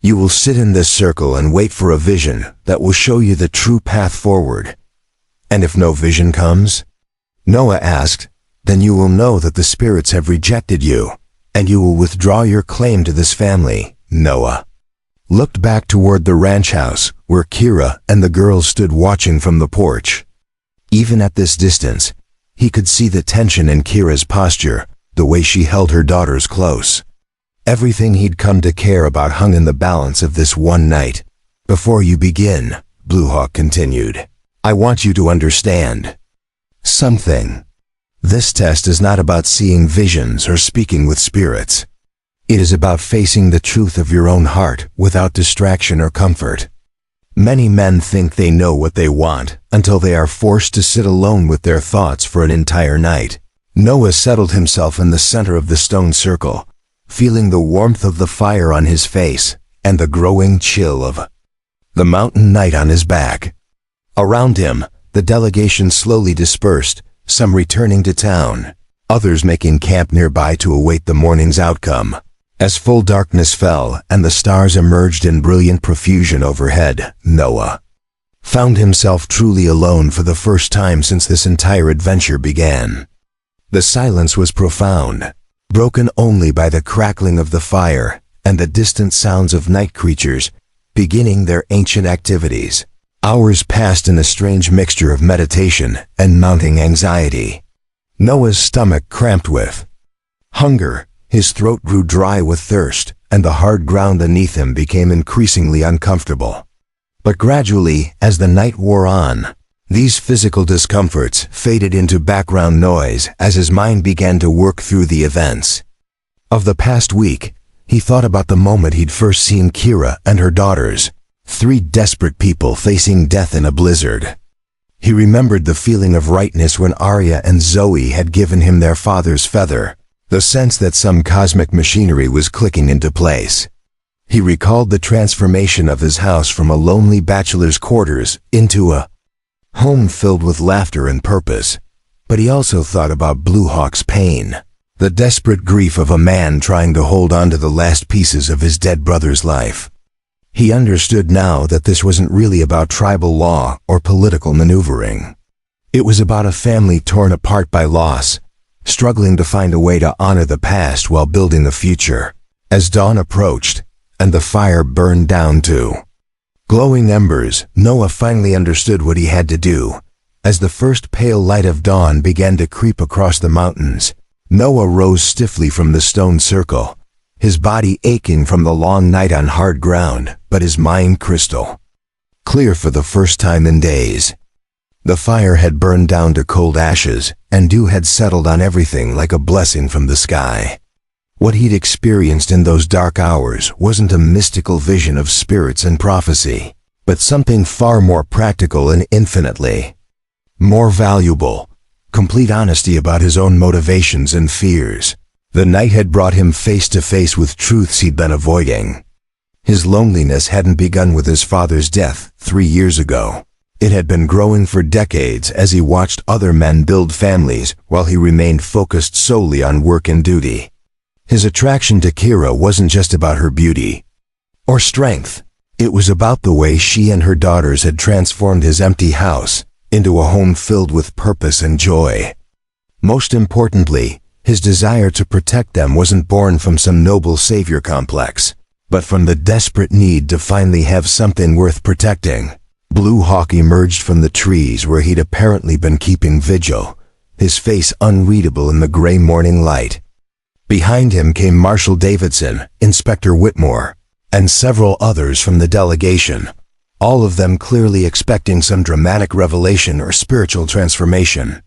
You will sit in this circle and wait for a vision that will show you the true path forward. And if no vision comes, Noah asked, then you will know that the spirits have rejected you, and you will withdraw your claim to this family. Noah looked back toward the ranch house, where Kira and the girls stood watching from the porch. Even at this distance, he could see the tension in Kira's posture, the way she held her daughters close. Everything he'd come to care about hung in the balance of this one night. Before you begin, Blue Hawk continued, I want you to understand something. This test is not about seeing visions or speaking with spirits. It is about facing the truth of your own heart without distraction or comfort. Many men think they know what they want until they are forced to sit alone with their thoughts for an entire night. Noah settled himself in the center of the stone circle, feeling the warmth of the fire on his face and the growing chill of the mountain night on his back. Around him, the delegation slowly dispersed, some returning to town, others making camp nearby to await the morning's outcome. As full darkness fell and the stars emerged in brilliant profusion overhead, Noah found himself truly alone for the first time since this entire adventure began. The silence was profound, broken only by the crackling of the fire and the distant sounds of night creatures beginning their ancient activities. Hours passed in a strange mixture of meditation and mounting anxiety. Noah's stomach cramped with hunger, his throat grew dry with thirst, and the hard ground beneath him became increasingly uncomfortable. But gradually, as the night wore on, these physical discomforts faded into background noise as his mind began to work through the events of the past week. He thought about the moment he'd first seen Kira and her daughters, three desperate people facing death in a blizzard. He remembered the feeling of rightness when Arya and Zoe had given him their father's feather, the sense that some cosmic machinery was clicking into place. He recalled the transformation of his house from a lonely bachelor's quarters into a home filled with laughter and purpose. But he also thought about Blue Hawk's pain, the desperate grief of a man trying to hold on to the last pieces of his dead brother's life. He understood now that this wasn't really about tribal law or political maneuvering. It was about a family torn apart by loss, struggling to find a way to honor the past while building the future. As dawn approached, and the fire burned down to glowing embers, Noah finally understood what he had to do. As the first pale light of dawn began to creep across the mountains, Noah rose stiffly from the stone circle, his body aching from the long night on hard ground, but his mind crystal clear for the first time in days. The fire had burned down to cold ashes, and dew had settled on everything like a blessing from the sky. What he'd experienced in those dark hours wasn't a mystical vision of spirits and prophecy, but something far more practical and infinitely more valuable: complete honesty about his own motivations and fears. The night had brought him face to face with truths he'd been avoiding. His loneliness hadn't begun with his father's death 3 years ago. It had been growing for decades as he watched other men build families while he remained focused solely on work and duty. His attraction to Kira wasn't just about her beauty or strength. It was about the way she and her daughters had transformed his empty house into a home filled with purpose and joy. Most importantly, his desire to protect them wasn't born from some noble savior complex, but from the desperate need to finally have something worth protecting. Blue Hawk emerged from the trees where he'd apparently been keeping vigil, his face unreadable in the gray morning light. Behind him came Marshal Davidson, Inspector Whitmore, and several others from the delegation, all of them clearly expecting some dramatic revelation or spiritual transformation.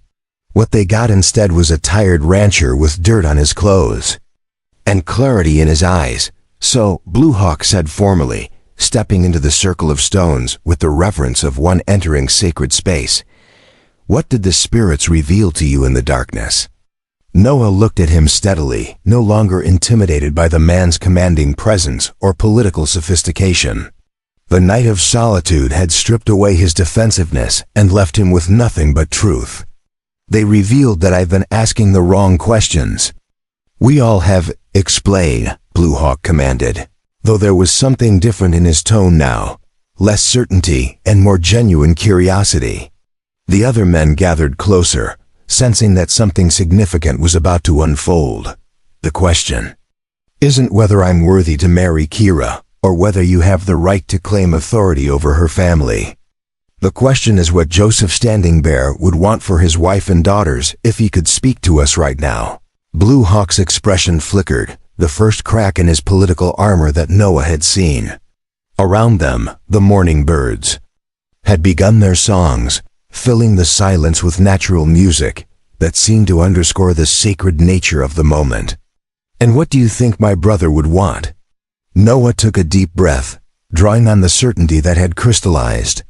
What they got instead was a tired rancher with dirt on his clothes and clarity in his eyes. "So," Blue Hawk said formally, stepping into the circle of stones with the reverence of one entering sacred space, "what did the spirits reveal to you in the darkness?" Noah looked at him steadily, no longer intimidated by the man's commanding presence or political sophistication. The night of solitude had stripped away his defensiveness and left him with nothing but truth. "They revealed that I've been asking the wrong questions." "We all have," explain, Blue Hawk commanded, though there was something different in his tone now, less certainty and more genuine curiosity. The other men gathered closer, sensing that something significant was about to unfold. "The question isn't whether I'm worthy to marry Kira, or whether you have the right to claim authority over her family. The question is what Joseph Standing Bear would want for his wife and daughters if he could speak to us right now." Blue Hawk's expression flickered, the first crack in his political armor that Noah had seen. Around them, the morning birds had begun their songs, filling the silence with natural music that seemed to underscore the sacred nature of the moment. "And what do you think my brother would want?" Noah took a deep breath, drawing on the certainty that had crystallized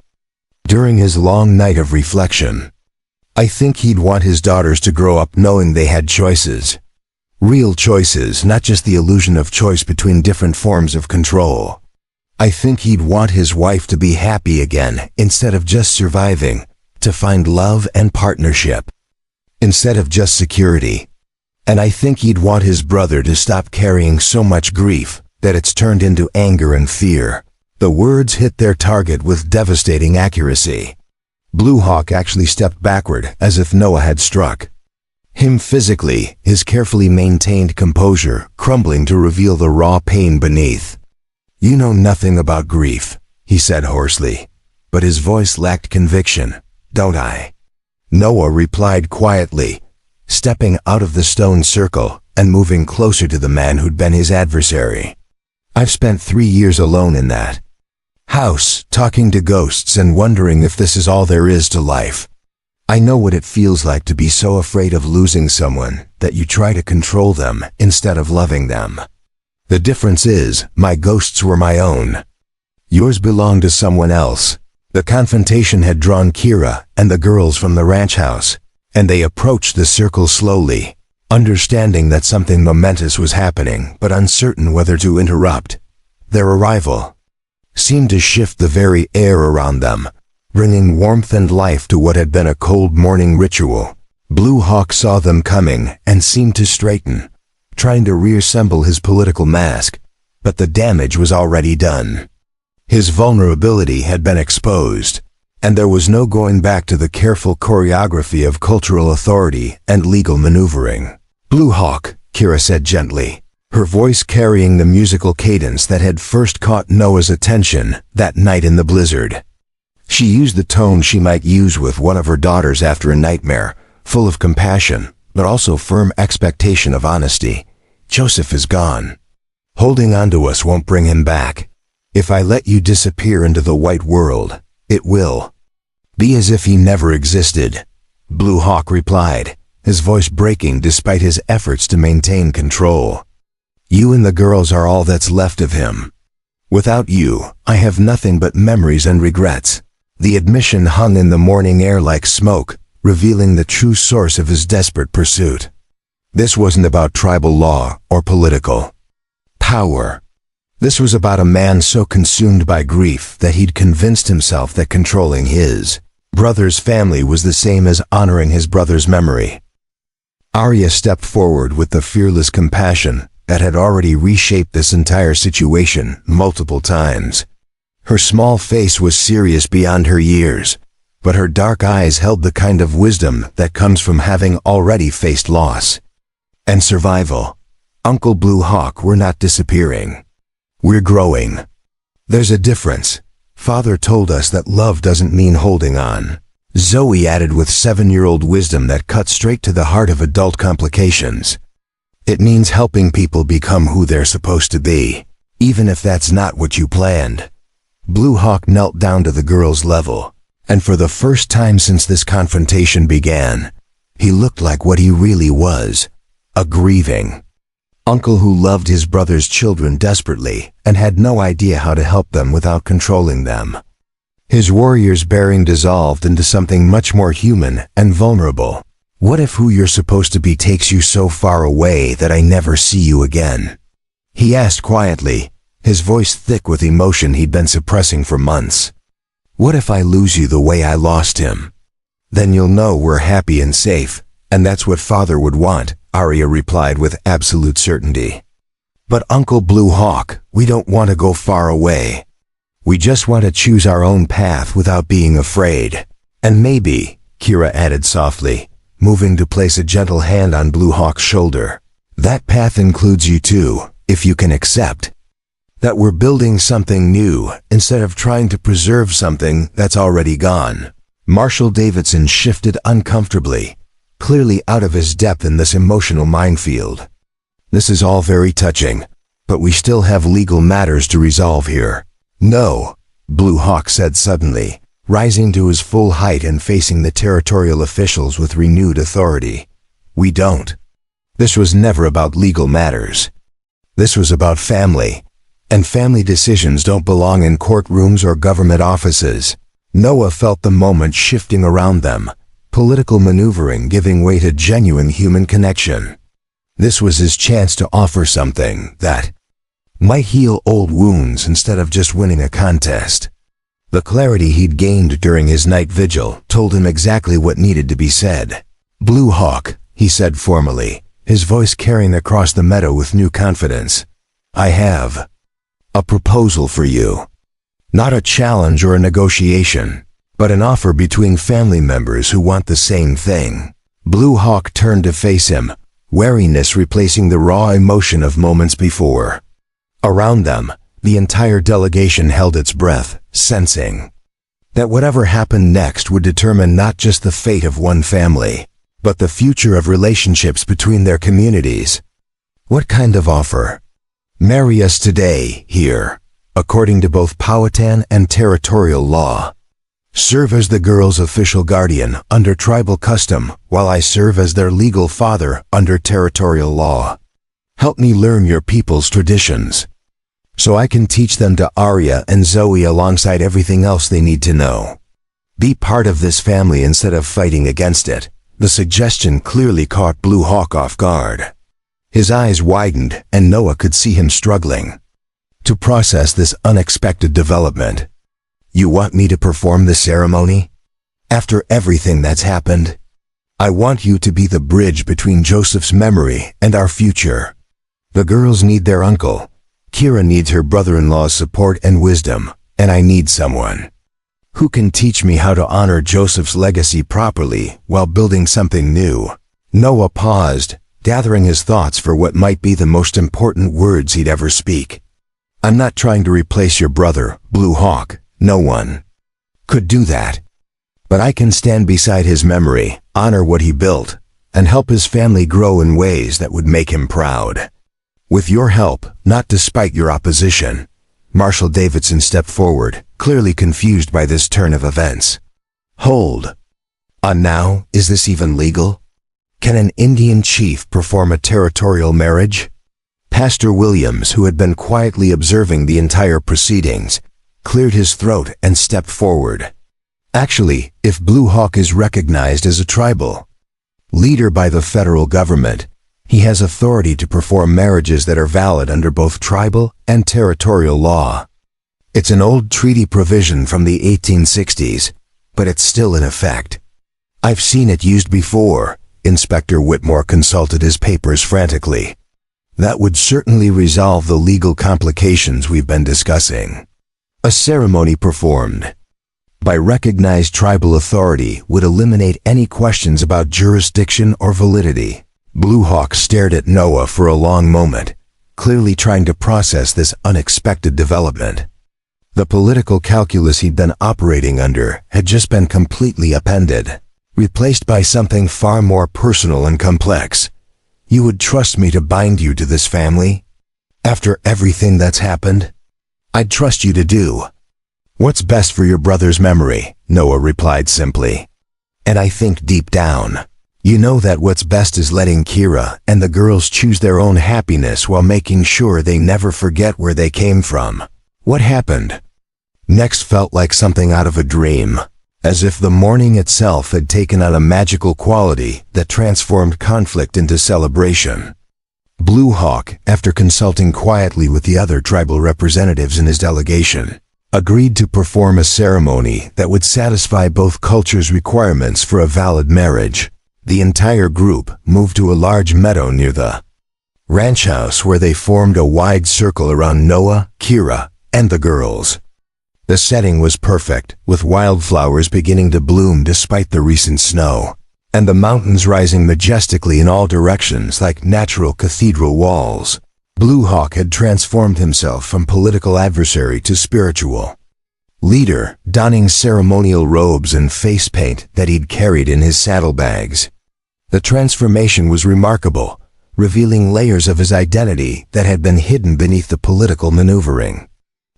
during his long night of reflection. "I think he'd want his daughters to grow up knowing they had choices. Real choices, not just the illusion of choice between different forms of control. I think he'd want his wife to be happy again instead of just surviving, to find love and partnership instead of just security. And I think he'd want his brother to stop carrying so much grief that it's turned into anger and fear." The words hit their target with devastating accuracy. Blue Hawk actually stepped backward as if Noah had struck him physically, his carefully maintained composure crumbling to reveal the raw pain beneath. "You know nothing about grief," he said hoarsely, but his voice lacked conviction. "Don't I?" Noah replied quietly, stepping out of the stone circle and moving closer to the man who'd been his adversary. "I've spent 3 years alone in that house, talking to ghosts and wondering if this is all there is to life. I know what it feels like to be so afraid of losing someone that you try to control them instead of loving them. The difference is, my ghosts were my own. Yours belonged to someone else." The confrontation had drawn Kira and the girls from the ranch house, and they approached the circle slowly, understanding that something momentous was happening but uncertain whether to interrupt. Their arrival seemed to shift the very air around them, bringing warmth and life to what had been a cold morning ritual. Blue Hawk saw them coming and seemed to straighten, trying to reassemble his political mask, but the damage was already done. His vulnerability had been exposed, and there was no going back to the careful choreography of cultural authority and legal maneuvering. "Blue Hawk," Kira said gently, her voice carrying the musical cadence that had first caught Noah's attention that night in the blizzard. She used the tone she might use with one of her daughters after a nightmare, full of compassion, but also firm expectation of honesty. "Joseph is gone. Holding on to us won't bring him back. If I let you disappear into the white world, it will be as if he never existed," Blue Hawk replied, his voice breaking despite his efforts to maintain control. "You and the girls are all that's left of him. Without you, I have nothing but memories and regrets." The admission hung in the morning air like smoke, revealing the true source of his desperate pursuit. This wasn't about tribal law or political power. This was about a man so consumed by grief that he'd convinced himself that controlling his brother's family was the same as honoring his brother's memory. Arya stepped forward with the fearless compassion that had already reshaped this entire situation multiple times. Her small face was serious beyond her years, but her dark eyes held the kind of wisdom that comes from having already faced loss and survival. "Uncle Blue Hawk, we're not disappearing. We're growing. There's a difference. Father told us that love doesn't mean holding on," Zoe added with 7-year-old wisdom that cut straight to the heart of adult complications. "It means helping people become who they're supposed to be, even if that's not what you planned." Blue Hawk knelt down to the girl's level, and for the first time since this confrontation began, he looked like what he really was, a grieving uncle who loved his brother's children desperately and had no idea how to help them without controlling them. His warrior's bearing dissolved into something much more human and vulnerable. "What if who you're supposed to be takes you so far away that I never see you again?" he asked quietly, his voice thick with emotion he'd been suppressing for months. "What if I lose you the way I lost him? Then you'll know we're happy and safe, and that's what Father would want," Arya replied with absolute certainty. "But Uncle Blue Hawk, we don't want to go far away. We just want to choose our own path without being afraid. And maybe," Kira added softly, moving to place a gentle hand on Blue Hawk's shoulder, "that path includes you too, if you can accept that we're building something new instead of trying to preserve something that's already gone." Marshal Davidson shifted uncomfortably, clearly out of his depth in this emotional minefield. "This is all very touching, but we still have legal matters to resolve here." "No," Blue Hawk said suddenly, rising to his full height and facing the territorial officials with renewed authority. "We don't. This was never about legal matters. This was about family, and family decisions don't belong in courtrooms or government offices." Noah felt the moment shifting around them, political maneuvering giving way to genuine human connection. This was his chance to offer something that might heal old wounds instead of just winning a contest. The clarity he'd gained during his night vigil told him exactly what needed to be said. "Blue Hawk," he said formally, his voice carrying across the meadow with new confidence, "I have a proposal for you. Not a challenge or a negotiation, but an offer between family members who want the same thing." Blue Hawk turned to face him, wariness replacing the raw emotion of moments before. Around them, the entire delegation held its breath, sensing that whatever happened next would determine not just the fate of one family, but the future of relationships between their communities. "What kind of offer?" "Marry us today, here, according to both Powhatan and territorial law. Serve as the girl's official guardian under tribal custom while I serve as their legal father under territorial law. Help me learn your people's traditions, so I can teach them to Arya and Zoe alongside everything else they need to know. Be part of this family instead of fighting against it." The suggestion clearly caught Blue Hawk off guard. His eyes widened and Noah could see him struggling to process this unexpected development. "You want me to perform the ceremony? After everything that's happened? I want you to be the bridge between Joseph's memory and our future. The girls need their uncle. Kira needs her brother-in-law's support and wisdom, and I need someone Who can teach me how to honor Joseph's legacy properly while building something new? Noah paused, gathering his thoughts for what might be the most important words he'd ever speak. I'm not trying to replace your brother, Blue Hawk. No one could do that. But I can stand beside his memory, honor what he built, and help his family grow in ways that would make him proud. With your help, not despite your opposition. Marshal Davidson stepped forward, clearly confused by this turn of events. Hold. Now, is this even legal? Can an Indian chief perform a territorial marriage? Pastor Williams, who had been quietly observing the entire proceedings, cleared his throat and stepped forward. Actually, if Blue Hawk is recognized as a tribal leader by the federal government, he has authority to perform marriages that are valid under both tribal and territorial law. It's an old treaty provision from the 1860s, but it's still in effect. I've seen it used before. Inspector Whitmore consulted his papers frantically. That would certainly resolve the legal complications we've been discussing. A ceremony performed by recognized tribal authority would eliminate any questions about jurisdiction or validity. Blue Hawk stared at Noah for a long moment, clearly trying to process this unexpected development. The political calculus he'd been operating under had just been completely upended, replaced by something far more personal and complex. You would trust me to bind you to this family? After everything that's happened? I'd trust you to do what's best for your brother's memory, Noah replied simply. And I think deep down, you know that what's best is letting Kira and the girls choose their own happiness while making sure they never forget where they came from. What happened next felt like something out of a dream, as if the morning itself had taken on a magical quality that transformed conflict into celebration. Blue Hawk, after consulting quietly with the other tribal representatives in his delegation, agreed to perform a ceremony that would satisfy both cultures' requirements for a valid marriage. The entire group moved to a large meadow near the ranch house where they formed a wide circle around Noah, Kira, and the girls. The setting was perfect, with wildflowers beginning to bloom despite the recent snow, and the mountains rising majestically in all directions like natural cathedral walls. Blue Hawk had transformed himself from political adversary to spiritual leader, donning ceremonial robes and face paint that he'd carried in his saddlebags. The transformation was remarkable, revealing layers of his identity that had been hidden beneath the political maneuvering.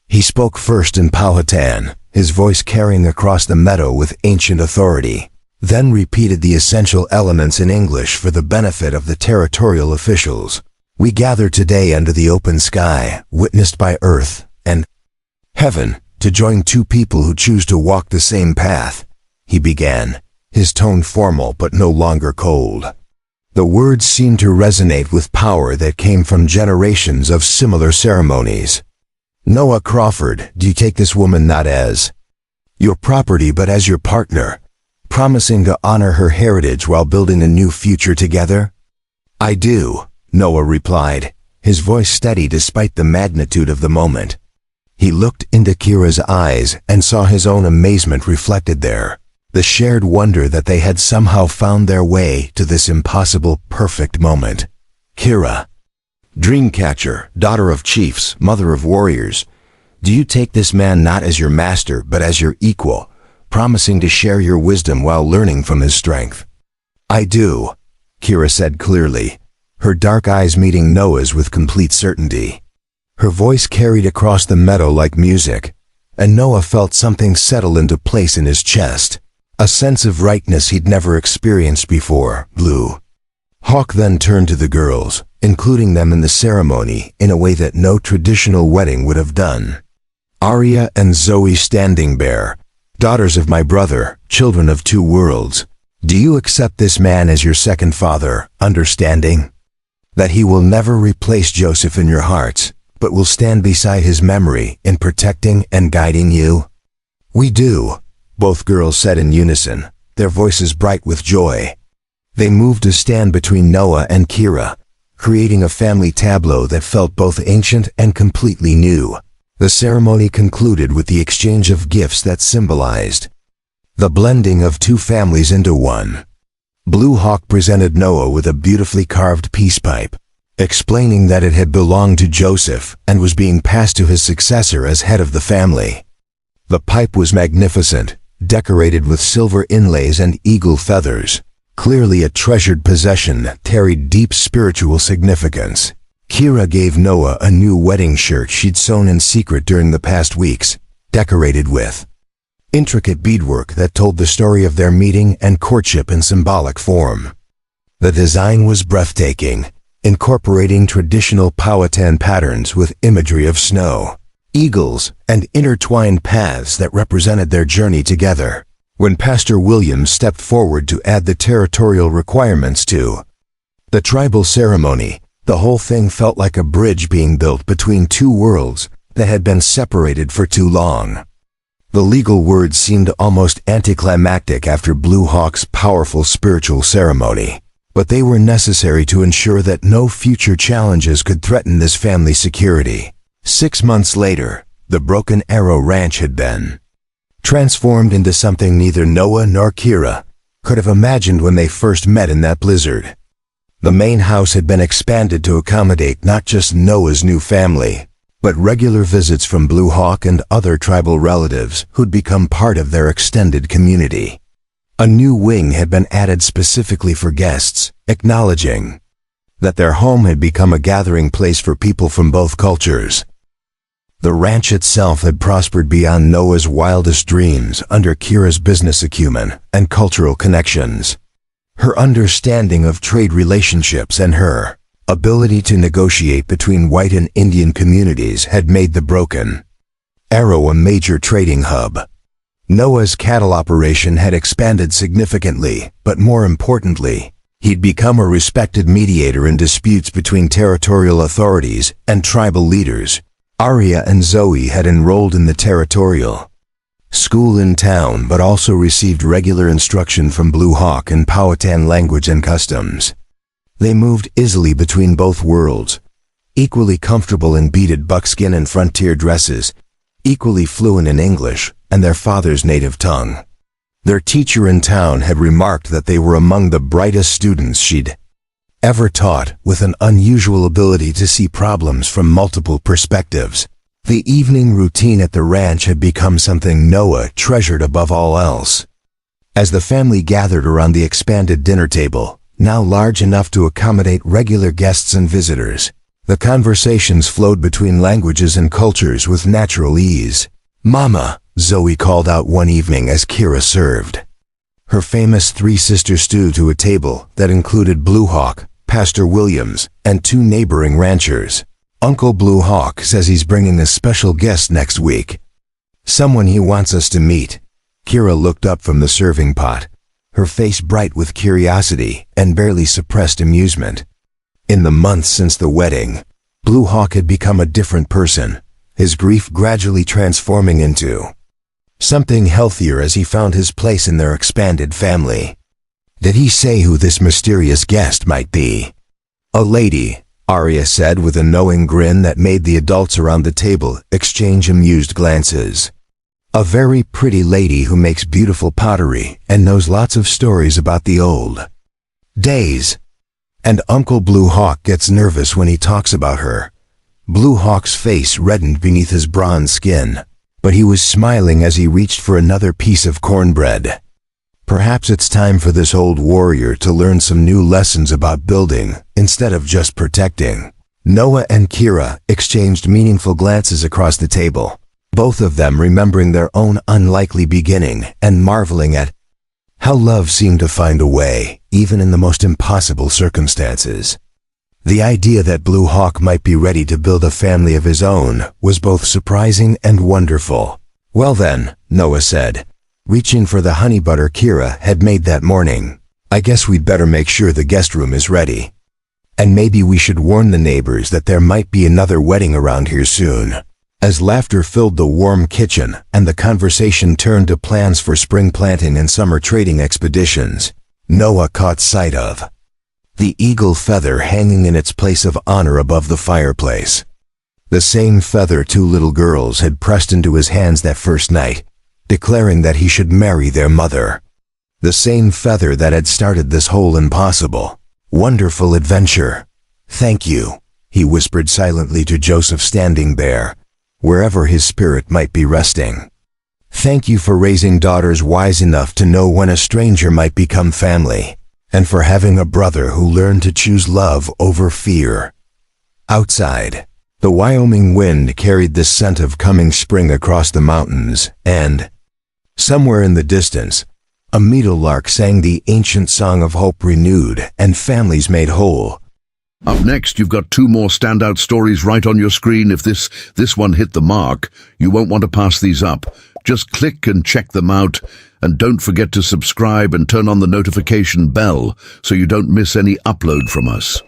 He spoke first in Powhatan, his voice carrying across the meadow with ancient authority, then repeated the essential elements in English for the benefit of the territorial officials. We gather today under the open sky, witnessed by earth and heaven, to join two people who choose to walk the same path, he began, his tone formal but no longer cold. The words seemed to resonate with power that came from generations of similar ceremonies. Noah Crawford, do you take this woman not as your property but as your partner, promising to honor her heritage while building a new future together? I do, Noah replied, his voice steady despite the magnitude of the moment. He looked into Kira's eyes and saw his own amazement reflected there, the shared wonder that they had somehow found their way to this impossible perfect moment. Kira, Dreamcatcher, daughter of chiefs, mother of warriors, do you take this man not as your master but as your equal, promising to share your wisdom while learning from his strength? I do, Kira said clearly, her dark eyes meeting Noah's with complete certainty. Her voice carried across the meadow like music, and Noah felt something settle into place in his chest, a sense of rightness he'd never experienced before. Blue Hawk then turned to the girls, including them in the ceremony in a way that no traditional wedding would have done. Arya and Zoe Standing Bear, daughters of my brother, children of two worlds, do you accept this man as your second father, understanding that he will never replace Joseph in your hearts, but will stand beside his memory in protecting and guiding you? We do, both girls said in unison, their voices bright with joy. They moved to stand between Noah and Kira, creating a family tableau that felt both ancient and completely new. The ceremony concluded with the exchange of gifts that symbolized the blending of two families into one. Blue Hawk presented Noah with a beautifully carved peace pipe, explaining that it had belonged to Joseph and was being passed to his successor as head of the family. The pipe was magnificent, decorated with silver inlays and eagle feathers, clearly a treasured possession that carried deep spiritual significance. Kira gave Noah a new wedding shirt she'd sewn in secret during the past weeks, decorated with intricate beadwork that told the story of their meeting and courtship in symbolic form. The design was breathtaking, incorporating traditional Powhatan patterns with imagery of snow, eagles, and intertwined paths that represented their journey together. When Pastor Williams stepped forward to add the territorial requirements to the tribal ceremony, the whole thing felt like a bridge being built between two worlds that had been separated for too long. The legal words seemed almost anticlimactic after Blue Hawk's powerful spiritual ceremony, but they were necessary to ensure that no future challenges could threaten this family's security. 6 months later, the Broken Arrow Ranch had been transformed into something neither Noah nor Kira could have imagined when they first met in that blizzard. The main house had been expanded to accommodate not just Noah's new family, but regular visits from Blue Hawk and other tribal relatives who'd become part of their extended community. A new wing had been added specifically for guests, acknowledging that their home had become a gathering place for people from both cultures. The ranch itself had prospered beyond Noah's wildest dreams under Kira's business acumen and cultural connections. Her understanding of trade relationships and her ability to negotiate between white and Indian communities had made the Broken Arrow a major trading hub. Noah's cattle operation had expanded significantly, but more importantly, he'd become a respected mediator in disputes between territorial authorities and tribal leaders. Arya and Zoe had enrolled in the territorial school in town, but also received regular instruction from Blue Hawk in Powhatan language and customs. They moved easily between both worlds, equally comfortable in beaded buckskin and frontier dresses, equally fluent in English and their father's native tongue. Their teacher in town had remarked that they were among the brightest students she'd ever taught, with an unusual ability to see problems from multiple perspectives. The evening routine at the ranch had become something Noah treasured above all else. As the family gathered around the expanded dinner table, now large enough to accommodate regular guests and visitors, the conversations flowed between languages and cultures with natural ease. "Mama," Zoe called out one evening as Kira served her famous three-sister stew to a table that included Blue Hawk, Pastor Williams, and 2 neighboring ranchers. "Uncle Blue Hawk says he's bringing a special guest next week. Someone he wants us to meet." Kira looked up from the serving pot, her face bright with curiosity and barely suppressed amusement. In the months since the wedding, Blue Hawk had become a different person, his grief gradually transforming into something healthier as he found his place in their expanded family. Did he say who this mysterious guest might be? "A lady," Arya said with a knowing grin that made the adults around the table exchange amused glances. "A very pretty lady who makes beautiful pottery and knows lots of stories about the old days. And Uncle Blue Hawk gets nervous when he talks about her." Blue Hawk's face reddened beneath his bronze skin, but he was smiling as he reached for another piece of cornbread. Perhaps it's time for this old warrior to learn some new lessons about building instead of just protecting. Noah and Kira exchanged meaningful glances across the table, both of them remembering their own unlikely beginning and marveling at how love seemed to find a way, even in the most impossible circumstances. The idea that Blue Hawk might be ready to build a family of his own was both surprising and wonderful. "Well then," Noah said, reaching for the honey butter Kira had made that morning, "I guess we'd better make sure the guest room is ready. And maybe we should warn the neighbors that there might be another wedding around here soon." As laughter filled the warm kitchen and the conversation turned to plans for spring planting and summer trading expeditions, Noah caught sight of the eagle feather hanging in its place of honor above the fireplace. The same feather two little girls had pressed into his hands that first night, declaring that he should marry their mother. The same feather that had started this whole impossible, wonderful adventure. "Thank you," he whispered silently to Joseph standing there, wherever his spirit might be resting. "Thank you for raising daughters wise enough to know when a stranger might become family, and for having a brother who learned to choose love over fear." Outside, the Wyoming wind carried the scent of coming spring across the mountains, and, somewhere in the distance, a meadowlark sang the ancient song of hope renewed and families made whole. Up next, you've got two more standout stories right on your screen. If this one hit the mark, you won't want to pass these up. Just click and check them out, and don't forget to subscribe and turn on the notification bell so you don't miss any upload from us.